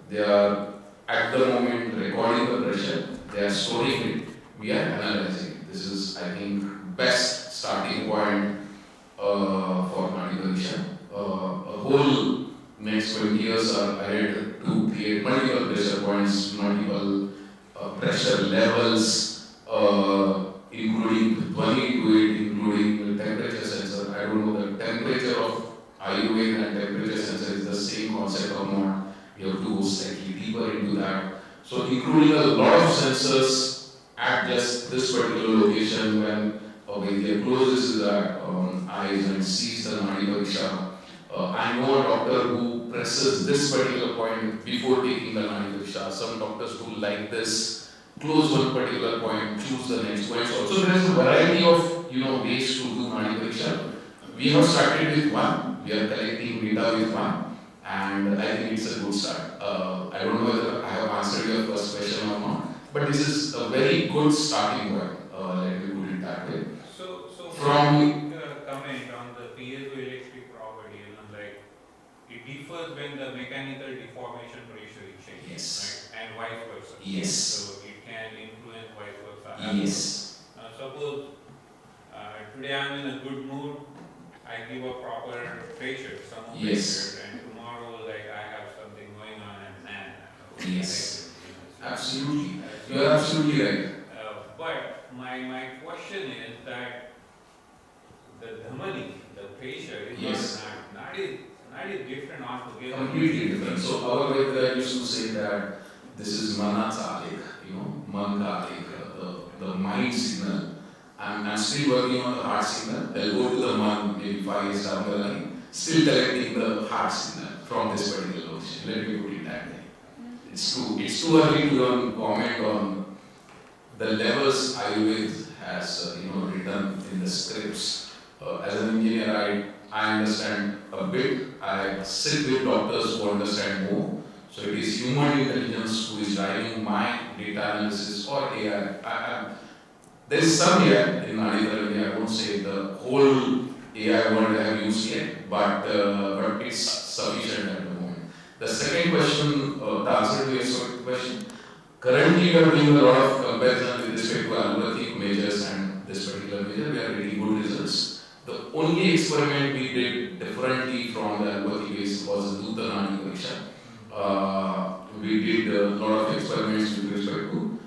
They are at the moment recording the pressure. They are storing it. We are analyzing. This is, I think, best starting point for manipulation. A whole next 20 years are ahead to create multiple pressure points, multiple pressure levels, including Dhvani to it, including the temperature sensor. I don't know the temperature of Ayurved and temperature sensor is the same concept or not. We have to go slightly deeper into that. So including a lot of sensors at just this particular location when Vaidya closes his eyes and sees the Nadi Pariksha. I know a doctor who presses this particular point before taking the Nadi Pariksha. Some doctors do like this, close one particular point, choose the next point. So there is a variety of ways to do Nadi Pariksha. We have started with one. We are collecting data with one, and I think it's a good start. I don't know whether I have answered your first question or not, but this is a very good starting point. Let me put it that way. So From comment on the piezoelectric property, like it differs when the mechanical deformation ratio is changed, Yes. right? And vice versa. Yes. So it can influence vice versa. Yes. Suppose today I'm in a good mood, I give a proper pressure, some Yes. pressure, and tomorrow like I have something going on and Yes. like, Absolutely. You are absolutely right. but my question is that the Dhamani, the pressure is Yes. not is different altogether. Completely different. So our Vedanta used to say that this is mana chalik, man chalik, the mind signal. I'm still working on the heart signal. I'll go to the man maybe 5 years down the line, still collecting the heart signal from this particular location. Let me put it that way. It's too early to comment on the levels Ayurved has written in the scripts. As an engineer, I understand a bit. I sit with doctors who understand more. So it is human intelligence who is driving my data analysis or AI. There is some here in Nadi Tarani, I won't say the whole AI world I have used yet, but it's sufficient at the moment. The second question, the answer to your second question, currently we are doing a lot of comparison with respect to allopathic measures and this particular measure, we have really good results. The only experiment we did differently from the allopathic base was the Nov9 pariksha. We did a lot of experiments with respect to,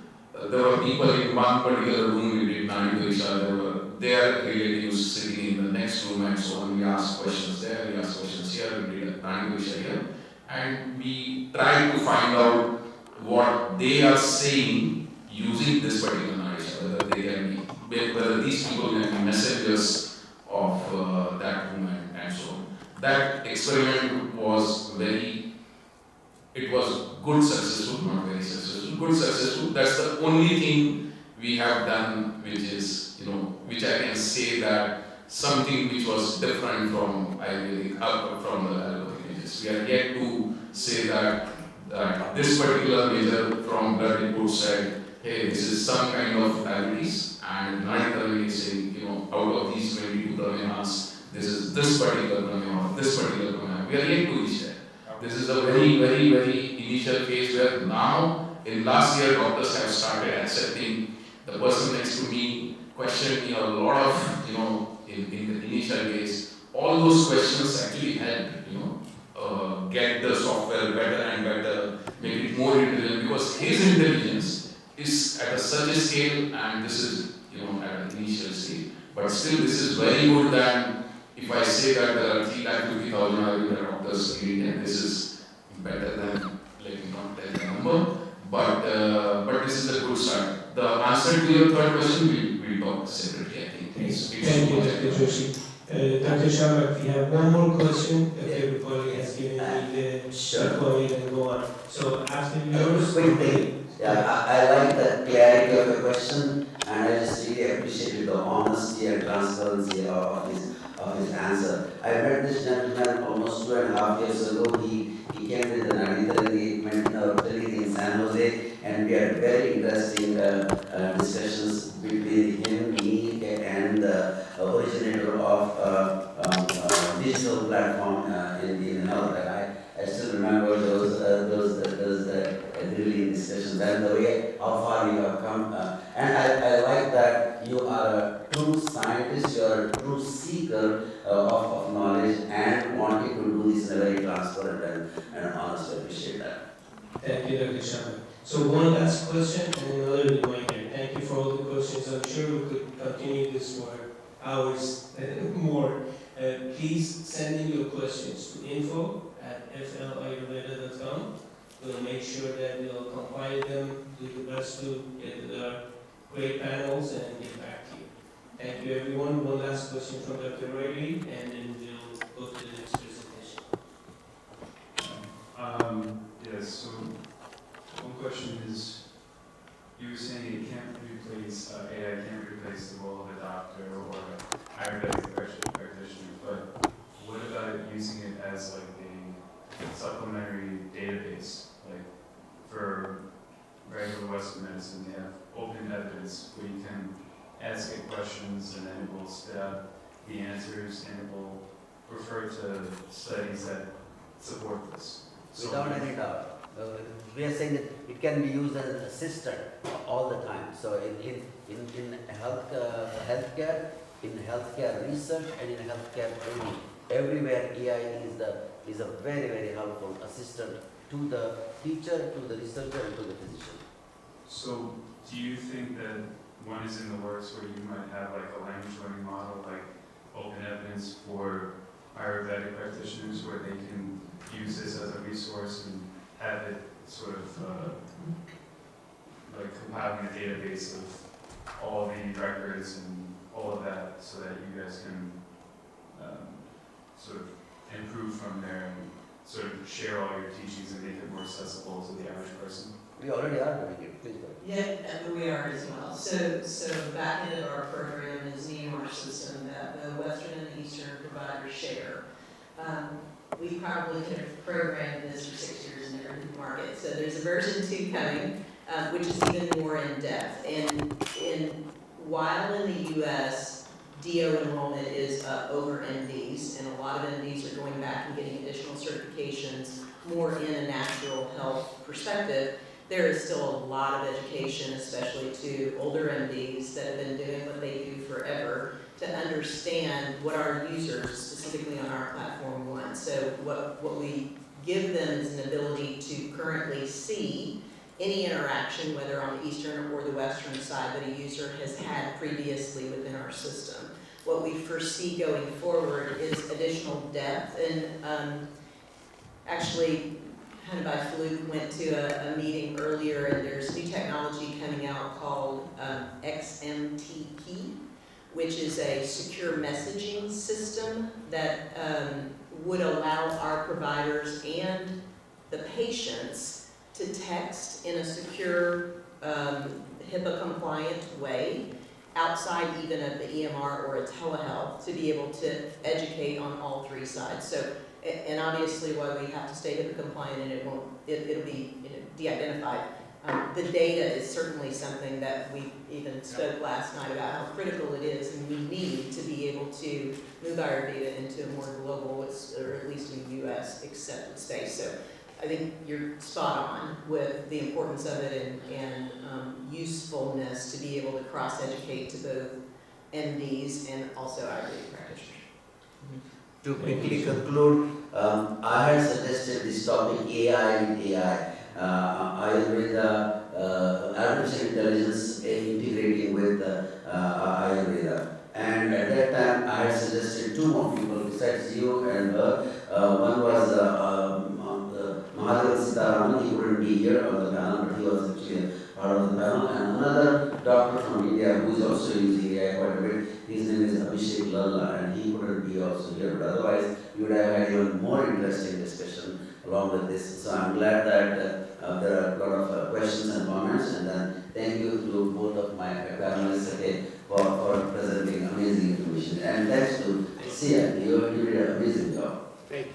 there were people in one particular room, we did Nadi pariksha, there were their relatives sitting in the next room and so on. We asked questions there, we asked questions here, we did a Nadi pariksha here, and we tried to find out what they are saying using this particular knowledge, whether these people can be messengers of that movement and so on. That experiment was it was good successful, not very successful, good successful. That's the only thing we have done which is, which I can say that something which was different from Ayurvedic, from the allopathic measures. We are yet to say that this particular measure from blood report said, hey, this is some kind of diabetes, and Nadi is saying, out of these 22 pranayams, this is this particular pranayama, this particular pranayama. We are yet to reach there. This is a very, very, very initial phase where now, in last year, doctors have started accepting. The person next to me questioned me a lot of, in the initial days. All those questions actually helped, get the software better and better, make it more intelligent, because his intelligence is at such a scale, and this is, at an initial stage. But still, this is very good than if I say that there are 350,000 Ayurveda doctors in India. This is better than, let me not tell the number, but this is a good start. The answer to your third question, we'll talk separately, I think. Thank you, Dr. Joshi. Dr. Sharma, we have one more question. Everybody has given me the point and go on. So after yours, quick thing. Yeah, I like the clarity of the question, and I just really appreciate the honesty and transparency of his answer. I met this gentleman almost 2.5 years ago. He came with an engagement in our clinic in San Jose, and we had very interesting discussions between him, me, and the originator of digital platform in health. And I still remember those really discussions and the way how far you have come. And I like that you are a true scientist, you are a true seeker of knowledge and wanting to do this in a very transparent and honest way. Appreciate that. thank you, Dr. Sharma. So one last question and another reminder. Thank you for all the questions. I'm sure we could continue this for hours and more. Please send in your questions to info@flayurveda.com. We'll make sure that we'll compile them, do the best to get to our great panels and get back to you. Thank you, everyone. One last question from Dr. Riley, and then we'll go to the next presentation. Yes, so one question is, you were saying it can't replace, AI can't replace the role of a doctor or Ayurvedic practitioner, but what about using it as like a supplementary database? Like for regular Western medicine, they have open evidence where you can ask it questions and then it will spit out the answers and it will refer to studies that support this. So Without any doubt. We are saying that it can be used as an assistant all the time. So in healthcare, in healthcare research and in healthcare training, everywhere AI is a very, very helpful assistant to the teacher, to the researcher, and to the physician. So do you think that one is in the works where you might have like a language learning model, like open evidence for Ayurvedic practitioners where they can use this as a resource and have it sort of like compiling a database of all the records and all of that so that you guys can sort of improve from there and sort of share all your teachings and make it more accessible to the average person? We already are doing it. Please go. Yeah, and we are as well. So back into our program is the EMR system that the Western and the Eastern providers share. We probably could have programmed this for 6 years and never hit the market. So there's a version 2 coming, which is even more in depth. And while in the U.S., DO enrollment is up over MDs, and a lot of MDs are going back and getting additional certifications more in a natural health perspective. There is still a lot of education, especially to older MDs that have been doing what they do forever, to understand what our users, specifically on our platform, want. So what we give them is an ability to currently see any interaction, whether on the eastern or the western side, that a user has had previously within our system. What we foresee going forward is additional depth, and actually, kind of by fluke, went to a meeting earlier, and there's new technology coming out called XMTP, which is a secure messaging system that would allow our providers and the patients to text in a secure, HIPAA-compliant way, outside even of the EMR or a telehealth, to be able to educate on all three sides. So, and obviously, while we have to stay HIPAA compliant and it'll be de-identified, the data is certainly something that we even spoke last night about how critical it is, and we need to be able to move our data into a more global, or at least in the US, accepted space. So I think you're spot on with the importance of it and usefulness to be able to cross-educate to both MDs and also Ayurvedic practitioners. To quickly conclude, I had suggested this topic AI with AI. Ayurveda, artificial intelligence integrating with Ayurveda. And at that time, I had suggested two more people besides you and her. One was Mahadevan Sitaraman. He couldn't be here on the panel, but he was actually part of the panel. And another doctor from India who is also using AI quite a bit. His name is Abhishek Lalla, and he couldn't be also here. But otherwise, we would have had even more interesting discussion along with this. So I'm glad that there are a lot of questions and comments, and then thank you to both of my panelists again for presenting amazing information. And thanks to Sia, you did an amazing job. Great.